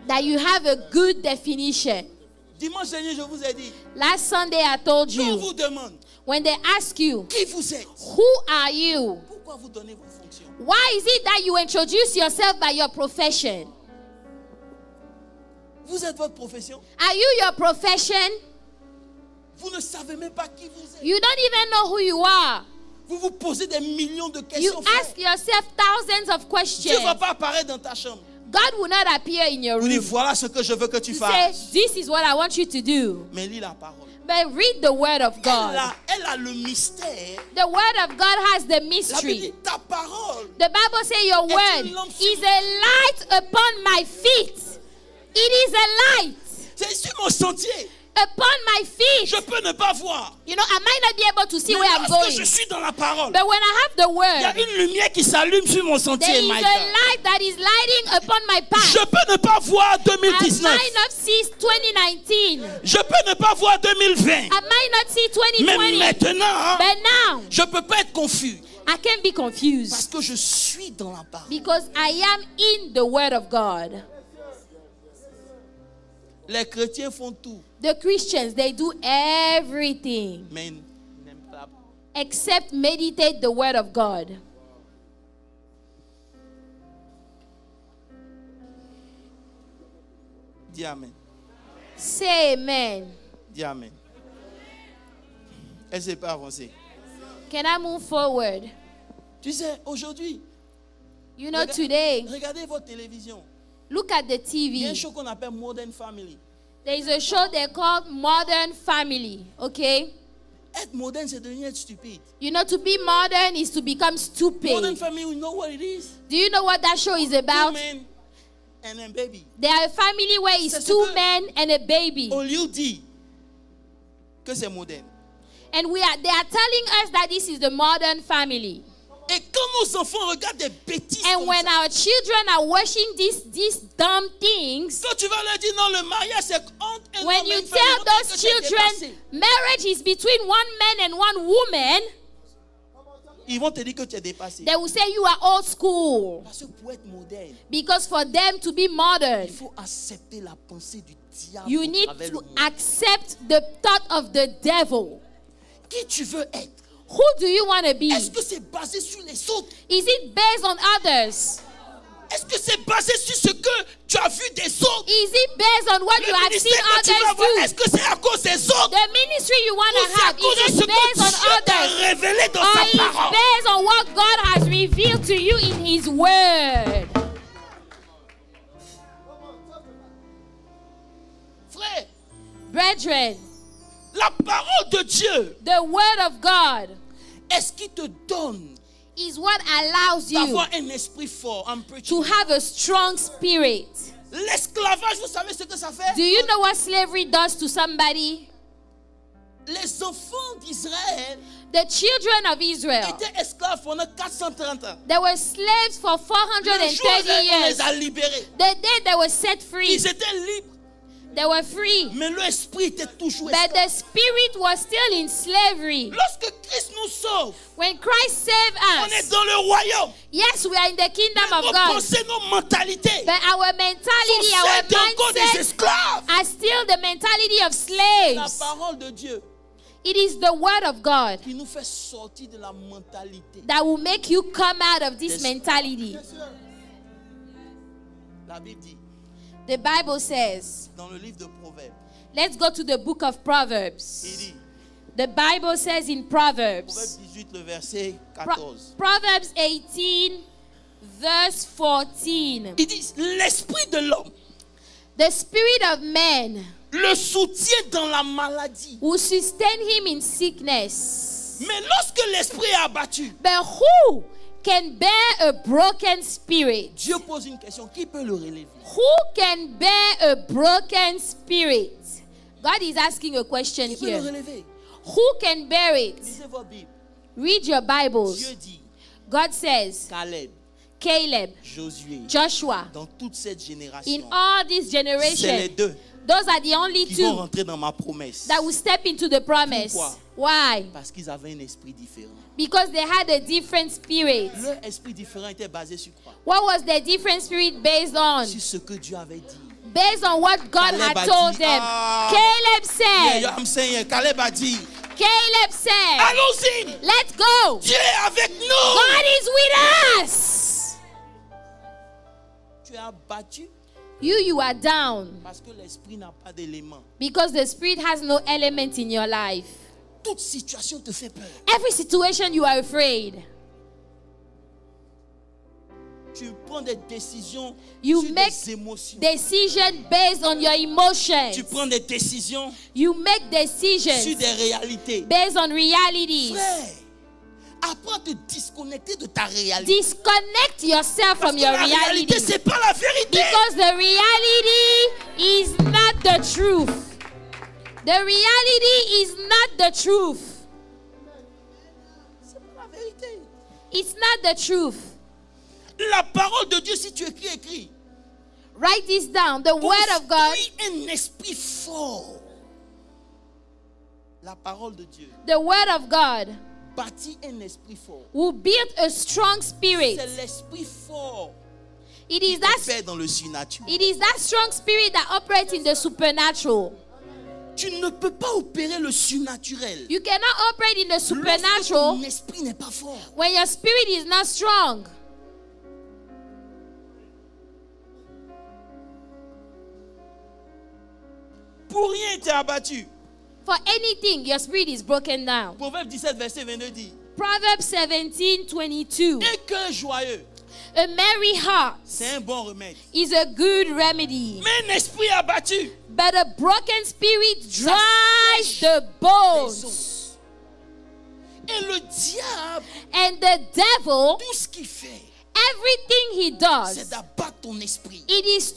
that you have a good definition. Dimanche dernier, je vous ai dit, Last Sunday I told quand on you, vous demande when they ask you, qui vous êtes, who are you? pourquoi vous donnez vos fonctions? Why is it that you introduce yourself by your profession? Vous êtes votre profession. Are you your profession? Vous ne savez même pas qui vous êtes. You don't even know who you are. Vous vous posez des millions de You questions. frère. ask yourself thousands of Dieu questions. ne va pas apparaître dans ta chambre. God will not appear in your Vous dites, room. voilà ce que je veux que tu He fasses. says, this is what I want you to do. Mais lis la parole. But read the word of God. Elle a le mystère. The word of God has the La Bible mystery. dit, ta parole. The Bible says your word is a light upon my feet. It is a light C'est sur mon sentier. upon my feet. Je peux ne pas voir. You know, I might not be able to see Mais where I'm lorsque je going. suis dans la parole, But when I have the il y a word, une lumière qui s'allume sur mon there sentier. is My a God. light that is lighting upon my path. Je peux ne pas voir I 2019. might not see 2019. Je peux ne pas voir 2020. I might not see Mais 2020. maintenant, But now, je ne peux pas être confus. I can't be confused Parce que je suis dans la parole. because I am in the word of God. Les chrétiens font tout. The Christians, they do everything Mais ils n'aiment pas. except meditate the word of God. Dis Amen. Say amen. Dis Amen. Elle ne s'est pas avancée. Can I move forward? Tu sais, aujourd'hui, You know, today, regardez votre télévision. look at the Il y a un TV. show qu'on appelle Modern Family. There is a show they call Modern Family, okay? Être moderne, c'est devenir être stupide. You know, to be modern is to become Modern stupid. Family, we know what it is. Do you know what that show is Two about? men and a baby. They are a family where C'est it's ce two que- men and a baby. Au lieu dit que c'est moderne. And they are telling us that this is the modern family. Et quand nos enfants regardent des bêtises And comme when ça, our children are watching these dumb things, quand tu vas leur dire non, le mariage c'est entre un when homme et you une femme, tell ils vont dire those que tu es children dépassé. marriage is between one man and one woman, Ils vont te dire que tu es dépassé. they will say you are old school. Parce que pour être moderne, Because for them to be modern, il faut accepter la pensée du diable you au need travers to le monde. accept the thought of the devil. Qui tu veux être? Who do you want to be? Est-ce que c'est basé sur les autres? Is it based on others? Est-ce que c'est basé sur ce que tu as vu des autres? Is it based on what you Le have seen ministère que tu vas others avoir, do? est-ce que c'est à cause des autres? The ministry you want Ou to c'est à have, cause de is ce it que based on Dieu t'a others? révélé dans Or sa is parole? based on what God has revealed to you in His Word? Frère, Brethren, la parole de Dieu the Word of God est ce qui te donne is what allows you d'avoir un esprit fort. I'm to preaching. have a strong spirit. L'esclavage, vous savez ce que ça fait? Do you know what slavery does to somebody? Les enfants d'Israël The children of Israel, étaient esclaves pendant 430 ans. they were slaves for Le jour où 430 on years. les a libérés, The day they were set free, ils étaient libres, they were free. mais leur esprit était toujours But esclave. the spirit was still in slavery. Lorsque Christ nous sauve, When Christ saved on est us, dans le royaume. yes, we are in the kingdom of Nos God. pensées, nos mentalités But our mentality, sont our celles encore des mindset esclaves. are still the mentality of La slaves. parole de Dieu It is the word of God qui nous fait sortir de la mentalité. that will make you come out of this mentality. La Bible dit The Bible says, dans le livre de Proverbes, let's go to the book of il Proverbs. dit, The Bible says in Proverbe Proverbs, 18, le verset 14. Proverbs 18, verse 14. Il dit, l'esprit de l'homme The spirit of man le soutient dans la maladie. will sustain him in sickness. Mais lorsque l'esprit est abattu, But who can bear a broken spirit? Dieu pose une question, qui peut le relever? Who can bear a broken spirit? God is asking a question Qui peut le here. relever? Who can bear it? Lisez vos Bibles. Read your Bibles. Dieu dit, God says, Caleb, Caleb, Josué, Joshua, dans toute cette in génération, all this c'est les generation, deux those are the only qui vont two rentrer dans ma promesse. that will step into the promise. Pourquoi? Why? Parce qu'ils avaient un esprit différent. Because they had a different spirit. Leur esprit différent était basé sur quoi? What was their different spirit based on? Sur ce que Dieu avait dit. Based on what God Caleb had a told dit, them. ah, Caleb Yeah, said, I'm saying, Caleb a dit, Caleb said, allons-y, let's go. Dieu est avec nous. God is with us. Tu es abattu You are down parce que l'esprit n'a pas d'élément. because the spirit has no element in your life. Toute situation te fait peur. Every situation you are afraid. Tu prends des décisions You sur make des émotions. decision based on your emotions. Tu prends des décisions You make sur decisions des réalités. based on realities. Frère, apprends à te disconnecter de ta réalité. Disconnect yourself Parce from que your la réalité, reality. c'est pas la vérité. Because the reality is not the truth. The reality is not the truth. C'est pas la vérité. It's not the truth. La parole de Dieu, si tu écris. Write this down. The word of God, Construis un esprit fort. La parole de Dieu the word of God bâtit un esprit fort. will build a strong spirit. C'est l'esprit fort It qui is that opère dans le surnaturel. It is that strong spirit that operates in the supernatural. Tu ne peux pas opérer le surnaturel You cannot operate in the lorsque supernatural ton esprit n'est pas fort. when your spirit is not strong. Pour rien, tu es abattu. For anything, your spirit is broken down. Proverbe 17, verset 22 dit, Proverbs 17:22. un cœur joyeux, A merry heart c'est un bon remède. is a good remedy, Mais un esprit abattu, but a broken spirit Ça dries sèche the les bones. os. Et le diable, And the devil, tout ce qu'il fait, everything he c'est does, d'abattre ton esprit. it is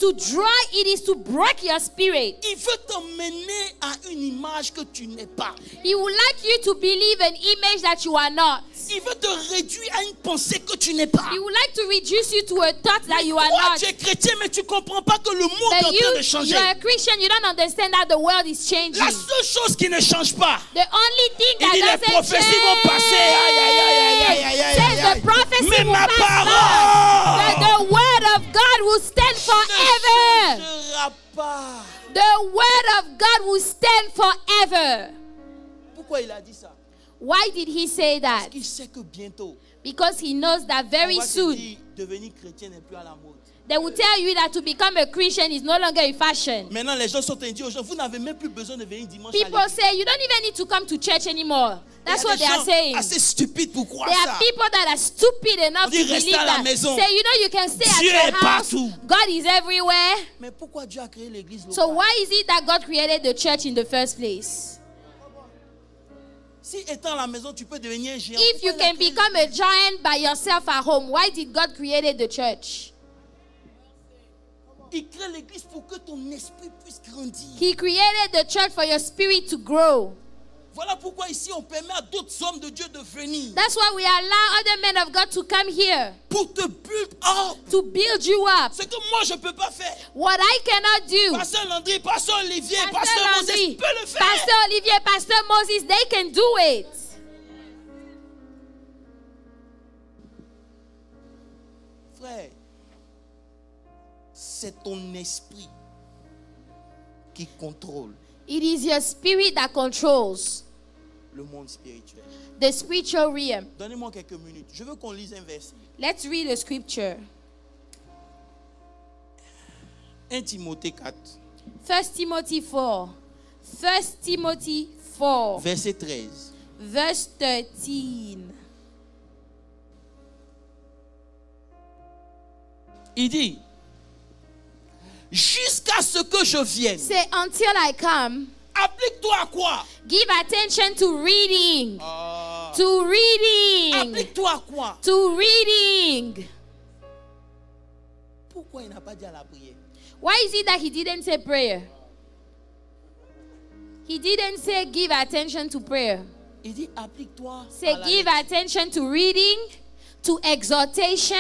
to break your spirit. Il veut t'emmener à une image que tu n'es pas. He would like you to believe an image that you are not. Il veut te réduire à une pensée que tu n'es pas. He would like to reduce you to a thought that you are Toi, not. tu es chrétien, mais tu ne comprends pas que le monde est en But train de changer. you are a Christian, you don't understand that the world is changing. La seule chose qui ne change pas, The only thing il dit les that doesn't prophéties vont passer. Aïe, aïe, aïe, aïe, aïe, aïe, aïe, says aïe. the prophecy Mais will ma pass by. parole But the word of God will stand ne forever. changera pas. The word of God will stand forever. Pourquoi il a dit ça? Why did he say Parce that? qu'il sait que bientôt, Because he knows that on very va te soon dire, devenir chrétien n'est plus à la mode. they will tell you that to become a Christian is no longer a fashion. Maintenant, les gens sont dit aux gens, vous n'avez même plus besoin de venir dimanche à People l'église. say you don't even need to come to church anymore. That's Il y a what des they are gens saying. assez stupides pour croire There ça. are people that are stupid enough On to dit, believe restez à la that. maison. Say, you know, you can stay Dieu at est your house. partout. God is everywhere. Mais pourquoi Dieu a créé l'église locale? So why is it that God created the church in the first place? Si étant à la maison, tu peux devenir un géant. If you pourquoi il a can créé become a giant by yourself at home, why did God create the church? Il crée l'église pour que ton esprit puisse grandir. He created the church for your spirit to grow. Voilà pourquoi ici on permet à d'autres hommes de Dieu de venir. That's why we allow other men of God to come here Pour te build up. to build you up. Ce que moi je ne peux pas faire. What I cannot do, Pasteur Landry, Pasteur Olivier, Pasteur Pastor Moses Landry, peut le faire. Pastor Olivier, Pastor Moses, they can do it. Frère, c'est ton esprit qui contrôle It is your spirit that controls le monde spirituel. the spiritual realm. Donnez-moi quelques minutes. Je veux qu'on lise un verset. Let's read the scripture. 1 Timothée 4, 1 Timothy 4. 1 Timothy 4, verset 13. verse 13. Il dit, jusqu'à ce que je vienne. Say, until I come, Applique-toi à quoi? give attention to reading. Ah. To reading. Applique-toi à quoi? To reading. Pourquoi il n'a pas dit à la prière? Why is it that he didn't say prayer? He didn't say give attention to prayer. Il dit applique-toi Say à la give lecture, attention to reading, to exhortation,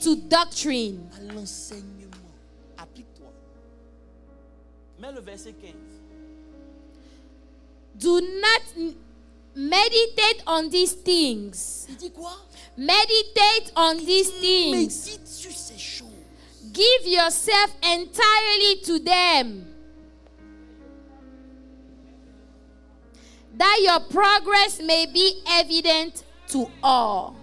to doctrine. à l'enseignement. Applique-toi. Mets le verset 15. Do not meditate on these things. Il dit quoi? Meditate on these things. Médite sur ces choses. Give yourself entirely to them, that your progress may be evident to all.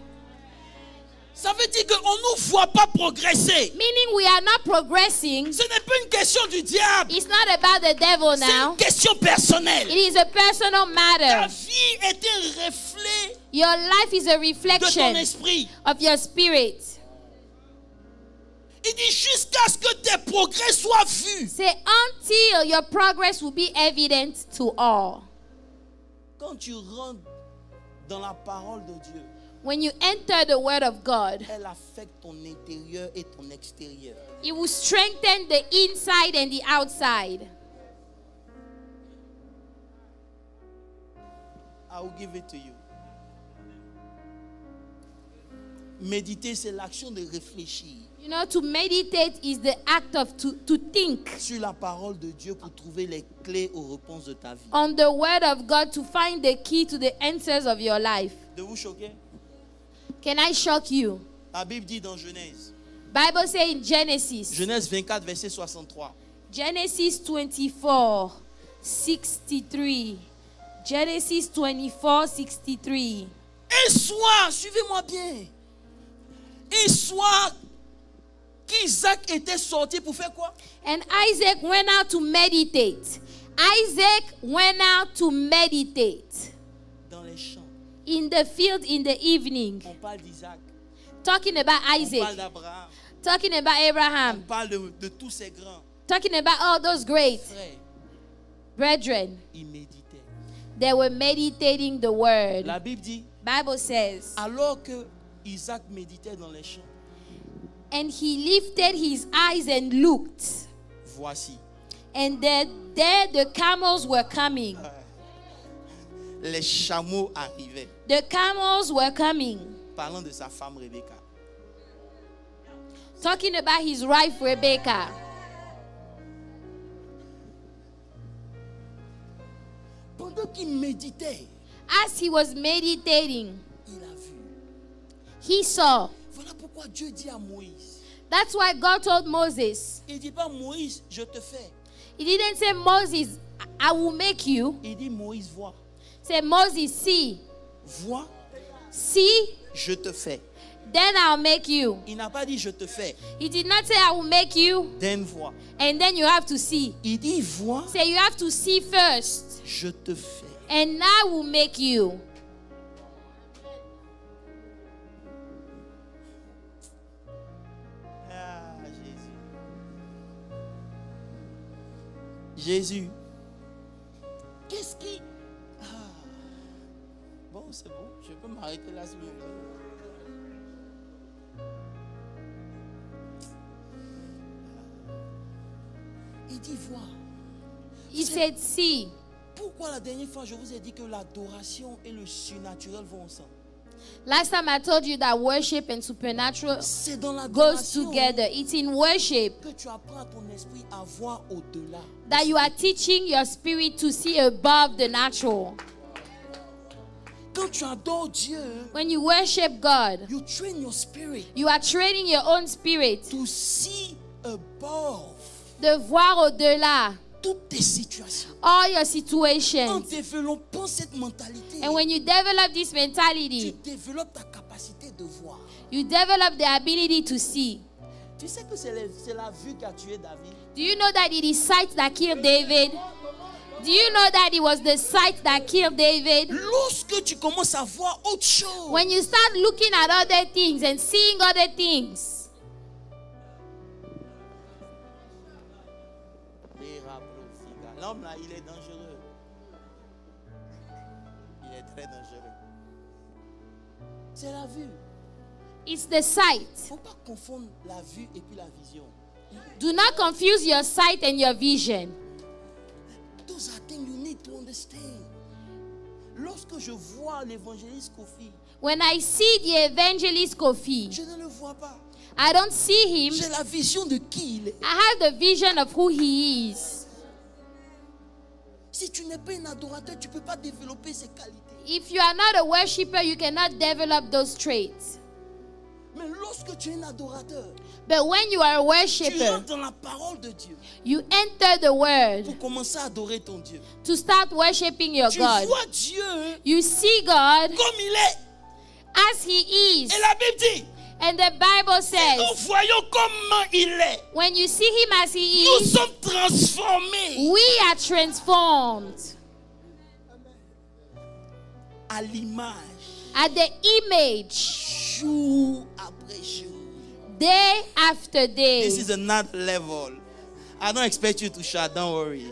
Ça veut dire qu'on ne nous voit pas progresser. Meaning we are not progressing. Ce n'est pas une question du diable. It's not about the devil C'est now. une question personnelle. It is a personal Ta matter. vie est un reflet Your life is a de ton reflection esprit. of your spirit. Il dit jusqu'à ce que tes progrès soient vus. Say until your progress will be evident to all. Quand tu rentres dans la parole de Dieu, When you enter the word of God, elle affecte ton intérieur et ton extérieur. it will strengthen the inside and the outside. I will give it to you. Méditer, c'est l'action de réfléchir You know, to meditate is the act of to think sur la parole de Dieu pour trouver les clés aux réponses de ta vie. on the word of God to find the key to the answers of your life. De vous choquer? Can I shock you? La Bible dit dans Genèse, Bible says in Genesis, Genèse 24, verset 63. Genesis 24, 63. Genesis 24, 63. Et soit, suivez-moi bien, et soit qu'Isaac était sorti pour faire quoi? And Isaac went out to meditate. Isaac went out to meditate Dans les champs. in the field in the evening. On parle d'Isaac, Talking about on parle Isaac, d'Abraham, talking about on Abraham, parle de tous ces grands talking about all those great frères. brethren. Ils méditaient. They were meditating the word. La Bible dit, Bible says, alors que Isaac méditait dans les champs, and he lifted his eyes and looked, voici, and there the camels were coming. les chameaux arrivaient. The camels were coming. Parlant de sa femme Rebecca. Talking about his wife Rebecca. Pendant qu'il méditait, As he was meditating, il a vu. he saw. Voilà pourquoi Dieu dit à Moïse. That's why God told Moses. Il ne dit pas Moïse, je te fais. He didn't say, Moses, I will make you. Il dit Moïse, vois. Say, Moses, see. Vois, See, je te fais. then I'll make you. Il n'a pas dit je te fais. He did not say, I will make you, Then vois. and then you have to see. Il dit vois, Say, you have to see first, je te fais. and I will make you. Ah, Jésus. Jésus. Qu'est-ce qui... Ah. Bon, c'est bon. Je peux m'arrêter là s'il vous plaît. Il dit vois. He said, see. Pourquoi la dernière fois je vous ai dit que l'adoration et le surnaturel vont ensemble? Last time I told you that worship and supernatural C'est dans goes l'adoration together. It's in worship que tu apprends à ton esprit à voir au-delà. that you are teaching your spirit to see above the natural. Quand tu adores Dieu, When you worship God, you train your spirit you are training your own spirit to see above de voir au-delà toutes tes situations. all your En situations. développant cette mentalité, And when you develop this tu mentality, développes ta capacité de voir. you develop the ability to see. Tu sais que c'est la vue qui a tué David. Do you know that it is sight that killed David? Do you know that it was the sight that killed David? Lorsque tu commences à voir autre chose, When you start looking at other things and seeing other things, L'homme là, il est dangereux. Il est très dangereux. C'est la vue. It's the sight. Il ne faut pas confondre la vue et puis la vision. Do not confuse your sight and your vision. Those are things you need to understand. Lorsque je vois l'évangéliste Kofi, When I see the evangelist Kofi, je ne le vois pas. I don't see him. J'ai la vision de qui il est. I have the vision of who he is. Si tu n'es pas un adorateur, tu ne peux pas développer ces qualités. If you are not a worshiper, you cannot develop those traits. Mais lorsque tu es un adorateur, But when you are a tu worshiper, rentres dans la parole de Dieu you enter the word pour commencer à adorer ton Dieu. to start worshiping your Tu God. vois Dieu You see God comme il est. as he is. Et la Bible dit, And the Bible nous says, voyons comment il est. when you see him as he Nous is, sommes transformés we are transformed à l'image, at the image, jour après jour. day after day. This is another level. I don't expect you to shout, don't worry.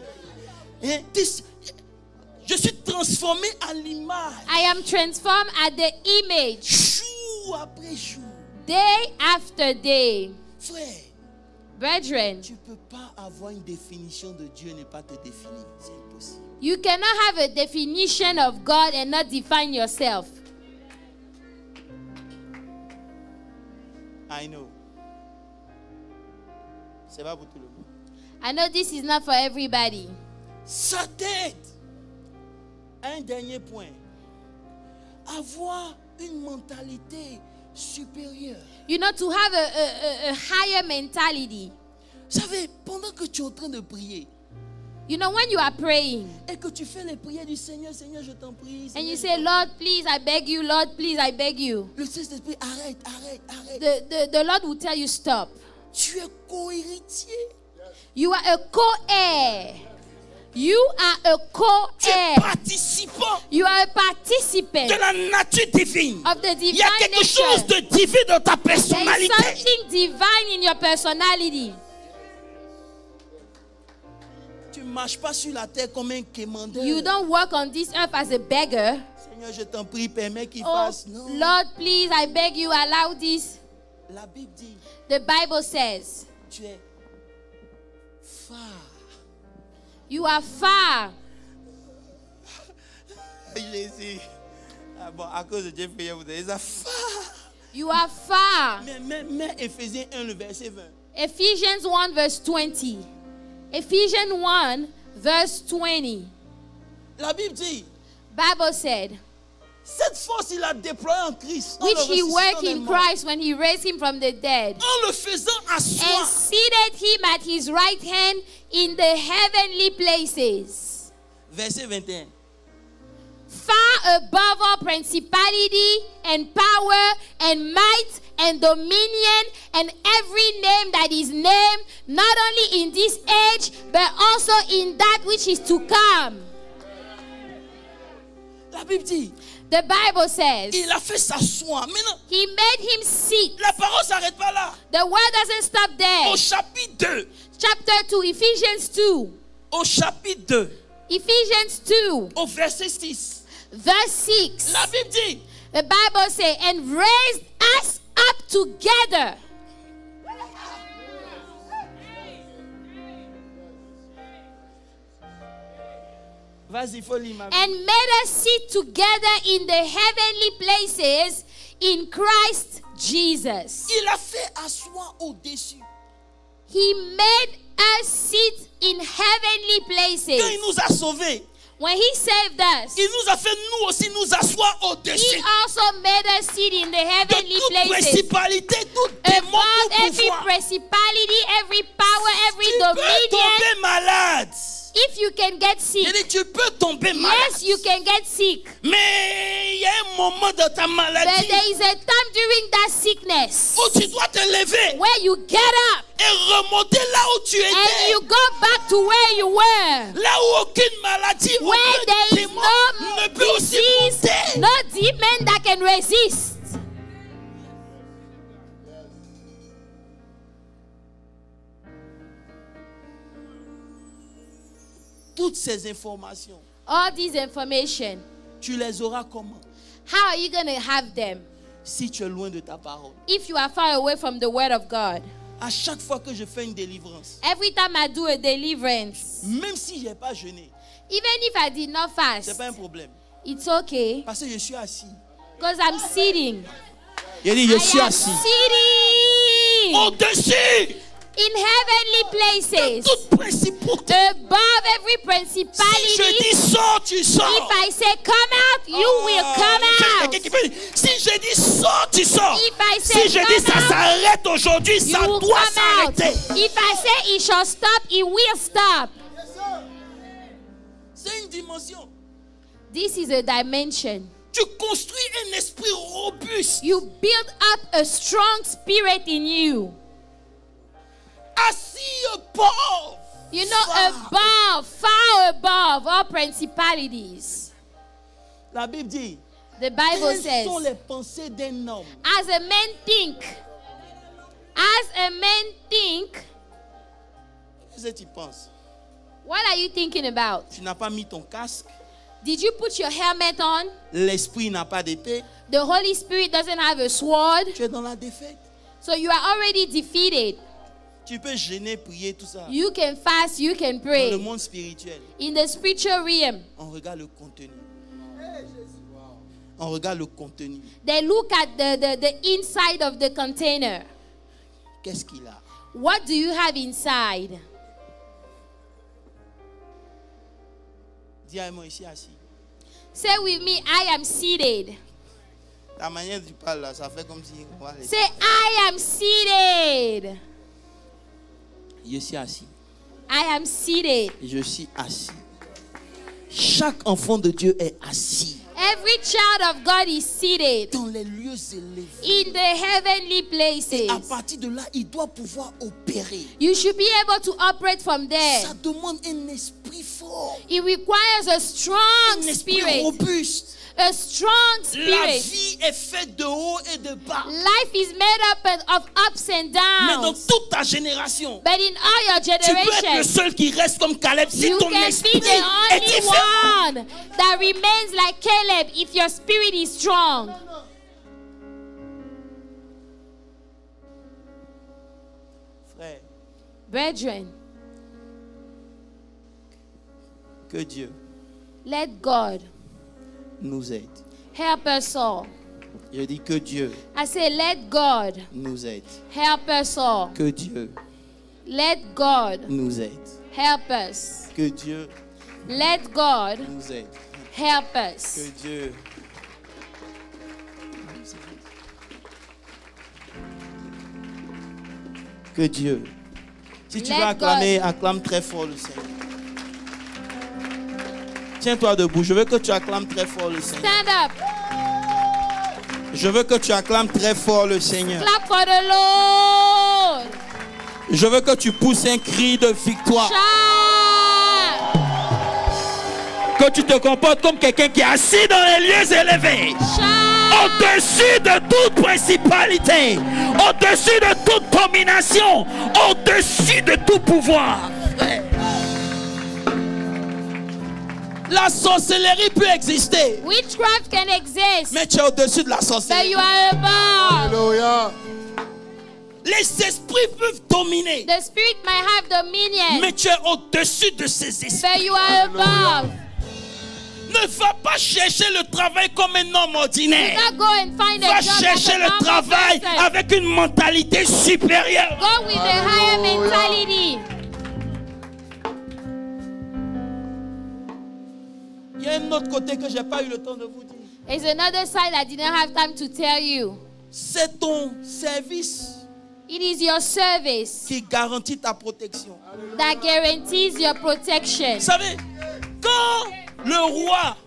Je suis transformé à l'image, I am transformed at the image, jour après jour. day after day. Frère, Brethren, tu ne peux pas avoir une définition de Dieu et ne pas te définir. C'est impossible. you cannot have a definition of God and not define yourself. I know. C'est pas pour tout le monde. I know this is not for everybody. Ça t'aide. Un dernier point. Avoir une mentalité supérieure. You know, to have a higher mentality. Vous savez, pendant que tu es en train de prier You know, when you are praying et que tu fais les prières du Seigneur, Seigneur, je t'en prie. and Seigneur, you je say, t'en Lord, please, I beg you, Lord, please, I beg you. prie. Le Saint-Esprit, arrête, arrête, arrête. The Lord will tell you, stop. Tu es co-héritier. You are a co-heir. You are a Tu es co-heir. participant You are a participant de la nature divine. of the Il y a divine quelque chose nature. de divin dans ta There is personnalité. something divine in your personality. Tu ne marches pas sur la terre comme un quémandeur. You don't walk on this earth as a beggar. Seigneur, je t'en prie, permets qu'il Oh, fasse. Non. Lord, please, I beg you, allow this. La Bible dit, The Bible says, tu es phare. you are far. Jésus. Ah bon, à cause de Dieu, vous avez ça phare. You are far. Mais Éphésiens 1, le verset 20. Ephesians 1 verse 20. Ephesians 1 verse 20. La Bible dit, Bible said, cette force, il a déployé en Christ. En which le he ressuscitant worked des in morts. Christ when he raised him from the dead, En le faisant and asseoir. seated him at his right hand in the heavenly places, Verset 21. far above all principality and power and might and dominion and every name that is named, not only in this age, but also in that which is to come. La Bible dit, The Bible says, il a fait s'asseoir. Maintenant, he made him sit. la parole ne s'arrête pas là. The word doesn't stop there. Au chapitre 2. Chapter 2, Ephesians 2. Au chapitre 2. Ephesians 2, Au verset 6. verse 6. La Bible dit, The Bible says, and raised us up together. vas-y, il faut lire ma And made us sit together in the heavenly places in Christ Jesus. Il a fait asseoir au-dessus. He made us sit in heavenly Quand il places. nous a sauvés, When he saved us, il nous a fait nous aussi nous asseoir he au-dessus also made us sit in the de heavenly toute places. principalité, tout démon, Above tout every pouvoir. principality, every power, every Tu peux dominion. tomber malade. If you can get J'ai sick, dit, tu peux tomber malade. yes, you can get sick. Mais il y a un moment dans ta But maladie there is a time during that sickness où tu dois te lever where you get up et remonter là où tu and étais. you go back to where you were. Là où aucune maladie, Where aucun there is démon no ne peut aussi disease, monter. no demon that can resist. toutes ces informations, All these information, tu les auras comment? how are you going to have them Si tu es loin de ta parole. if you are far away from the word of God? À chaque fois que je fais une délivrance, Every time I do a deliverance, même si je n'ai pas jeûné, even if I did not ce fast, n'est pas un problème. it's okay Parce que je suis assis. because I'm sitting. Il dit, je I suis am assis. sitting Au-dessus in heavenly places, toute principauté. above every Si je principality. dis sors, tu If sors. I say come out, you will come out. Quelqu'un qui peut dire, si je dis sors, tu sors. If I say Si je come dis ça out, s'arrête aujourd'hui, you ça will doit come out. s'arrêter. If I say it shall stop, it will stop. C'est une dimension. This is a dimension. Tu construis un esprit robuste, You build up a strong spirit in you. assis above. You know, Far. far above all principalities. La Bible dit, The Bible quelles says, sont les pensées d'un homme? as a man think, Qu'est-ce que tu penses? what are you thinking about? Tu n'as pas mis ton casque. Did you put your helmet on? L'esprit n'a pas d'épée. The Holy Spirit doesn't have a sword. Tu es dans la défaite. So you are already defeated. Tu peux gêner, prier, tout ça. You can fast, you can Dans le pray. monde spirituel, In the spiritual realm, on regarde le contenu. On regarde le contenu. they look at the inside of the container. Qu'est-ce qu'il a? What do you have inside? Dis à moi ici assis. Say with me, I am seated. La manière dont tu parles là, ça fait comme si on va aller. Say, I am seated. Je suis assis. I am seated. Je suis assis. Chaque enfant de Dieu est assis Every child of God is seated dans les lieux élevés. in the heavenly places. À partir de là, il doit pouvoir opérer. You should be able to operate from there. Ça demande un esprit fort, It requires a strong un esprit spirit. robuste. A strong La spirit. vie est faite de haut et de bas. Life is made up of ups and Mais dans downs. toute ta génération, But in all your tu peux être le generations, seul qui reste comme Caleb si you ton can esprit be the est only différent. one that remains like Caleb if your spirit is strong. Frère, Brethren, que Dieu let God nous aide. help us all. Je dis que Dieu I say, let God nous aide. help us all. Que Dieu Let God nous aide. help us. Que Dieu Let God nous aide. help Que us. Dieu Que Dieu. Si tu Let veux acclamer, acclame très fort le Seigneur. Tiens-toi debout. Je veux que tu acclames très fort le Seigneur. Stand up. Je veux que tu acclames très fort le Seigneur. Clap for the Lord. Je veux que tu pousses un cri de victoire. Shout. Que tu te comportes comme quelqu'un qui est assis dans les lieux élevés. Shout. Au-dessus de toute principalité. Au-dessus de toute domination. Au-dessus de tout pouvoir. Frère. La sorcellerie peut exister. Witchcraft can exist, Mais tu es au-dessus de la but sorcellerie. you are above. Alléluia. Les esprits peuvent dominer. The spirit might have dominion, Mais tu es au-dessus de ces esprits. but you are above. Ne va pas chercher le travail comme un homme Do ordinaire. not go and find a Va job chercher as a le normal travail person. avec une mentalité supérieure. Go with a higher Hallelujah. mentality. Il y a un autre côté que je n'ai pas eu le temps de vous dire. There's another side I didn't have time to tell you. C'est ton service It is your service qui garantit ta protection. that guarantees your protection. Vous savez, quand le roi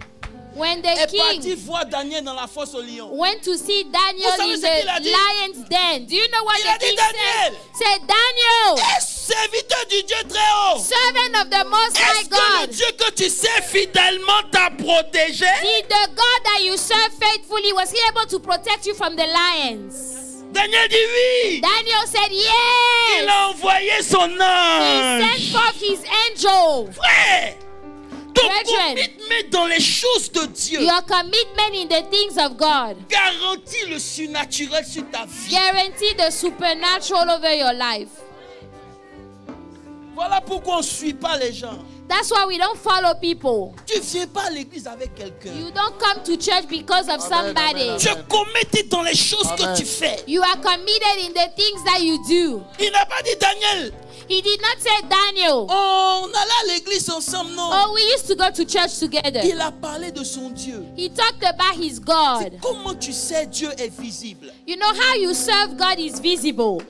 When the est parti king voir Daniel dans la fosse au lion, went to see Vous Daniel savez in ce qu'il a the dit? lion's den, do you know what Il a the dit, king Daniel, said? Daniel, est serviteur du Dieu très haut. servant of the Most High Est-ce que le God, Dieu que tu sais fidèlement t'a protégé? did the God that you serve faithfully, was he able to protect you from the lions? Daniel dit oui. Daniel said, Il yes. a envoyé son He sent ange. forth his angel. Frère, Brethren, commitment dans les choses de Dieu your commitment in the things of God garantit le surnaturel sur ta vie. guarantee the supernatural over your life. Voilà pourquoi on ne suit pas les gens. That's why we don't follow people. Tu ne viens pas à l'église avec quelqu'un. You don't come to church because of somebody. Tu es commetté dans les choses que tu fais. You are committed in the things that you do. Il n'a pas dit Daniel. He did not say Daniel. On allait à l'église ensemble, non. Oh, we used to go to church together. Il a parlé de son Dieu. He talked about his God. Comment tu sais Dieu est visible? You know how you serve God is visible.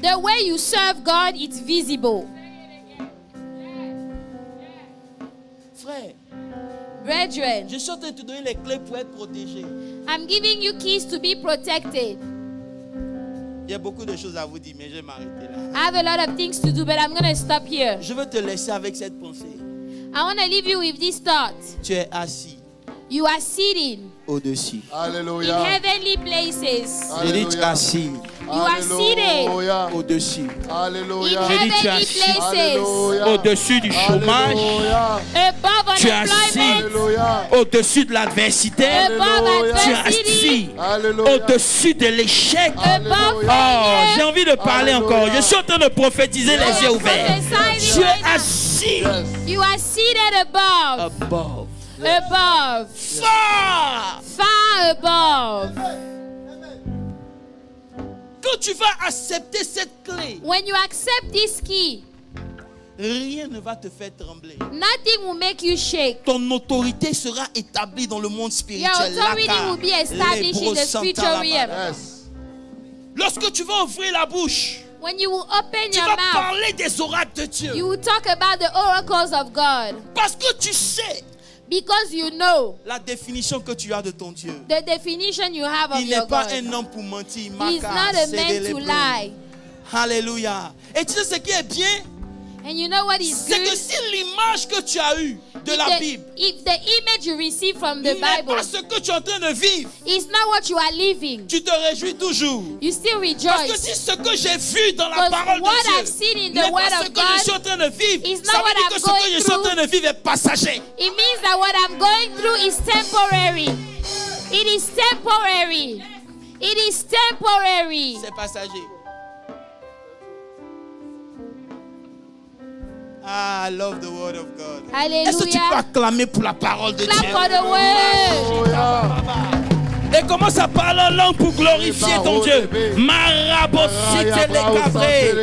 The way you serve God, it's visible. Frère, Brethren, je suis en train de te donner les clés pour être protégé. I'm giving you keys to be protected. Il y a beaucoup de choses à vous dire, mais je vais m'arrêter là. I have a lot of things to do, but I'm going to stop here. Je veux te laisser avec cette pensée. I want to leave you with this thought. Tu es assis You are sitting au-dessus. in Alléluia. heavenly places. Je dis tu es assis You are seated au-dessus. in Alléluia. heavenly tu es assis. places. Au-dessus du chômage. Alléluia. Above Tu es assis unemployment. Alléluia. au-dessus de l'adversité. Above Tu es adversity. assis Alléluia. au-dessus de l'échec. Above Oh, j'ai failure. envie de parler Alléluia. encore. Je suis en train de prophétiser les yeux ouverts. Prophesying Tu es right now. assis Yes. You are seated above. above. Above. Fort. Far above. Quand tu vas accepter cette clé, When you accept this key, rien ne va te faire trembler. nothing will make you shake. Ton autorité sera établie dans le monde Your spirituel. authority Laka, will be established in Lebro, the Santa, spiritual realm. Labada. Yes. Lorsque tu vas ouvrir la bouche, When you will open tu your vas mouth, parler des oracles de Dieu. you will talk about the oracles of God. Parce que tu sais Because you know la définition que tu as de ton Dieu. the definition you have of Il your n'est pas God. un homme pour mentir. He's Maka, not a man Sédélé, to Blé. lie. Alléluia. Et tu sais ce qui est bien? And you know what is C'est que good? si l'image que tu as eue de la Bible If the image you receive from the n'est Bible pas ce que tu es en train de vivre, is not what you are living, tu te réjouis toujours. you still Parce que rejoice. si ce que j'ai vu dans la Because parole what de I've seen in Dieu the n'est word pas ce of que je God suis en train de vivre, is not ça what veut dire I'm que ce que going je suis en train through. de vivre est passager. It means that what I'm going through is temporary. It is temporary. It is temporary. C'est passager. Ah, I love the word of God. Est-ce que tu peux Hallelujah. acclamer pour la parole de Clap Dieu? for the word. Alléluia. Et commence à parler en langue pour glorifier ton Dieu. Marabosite les cabrés.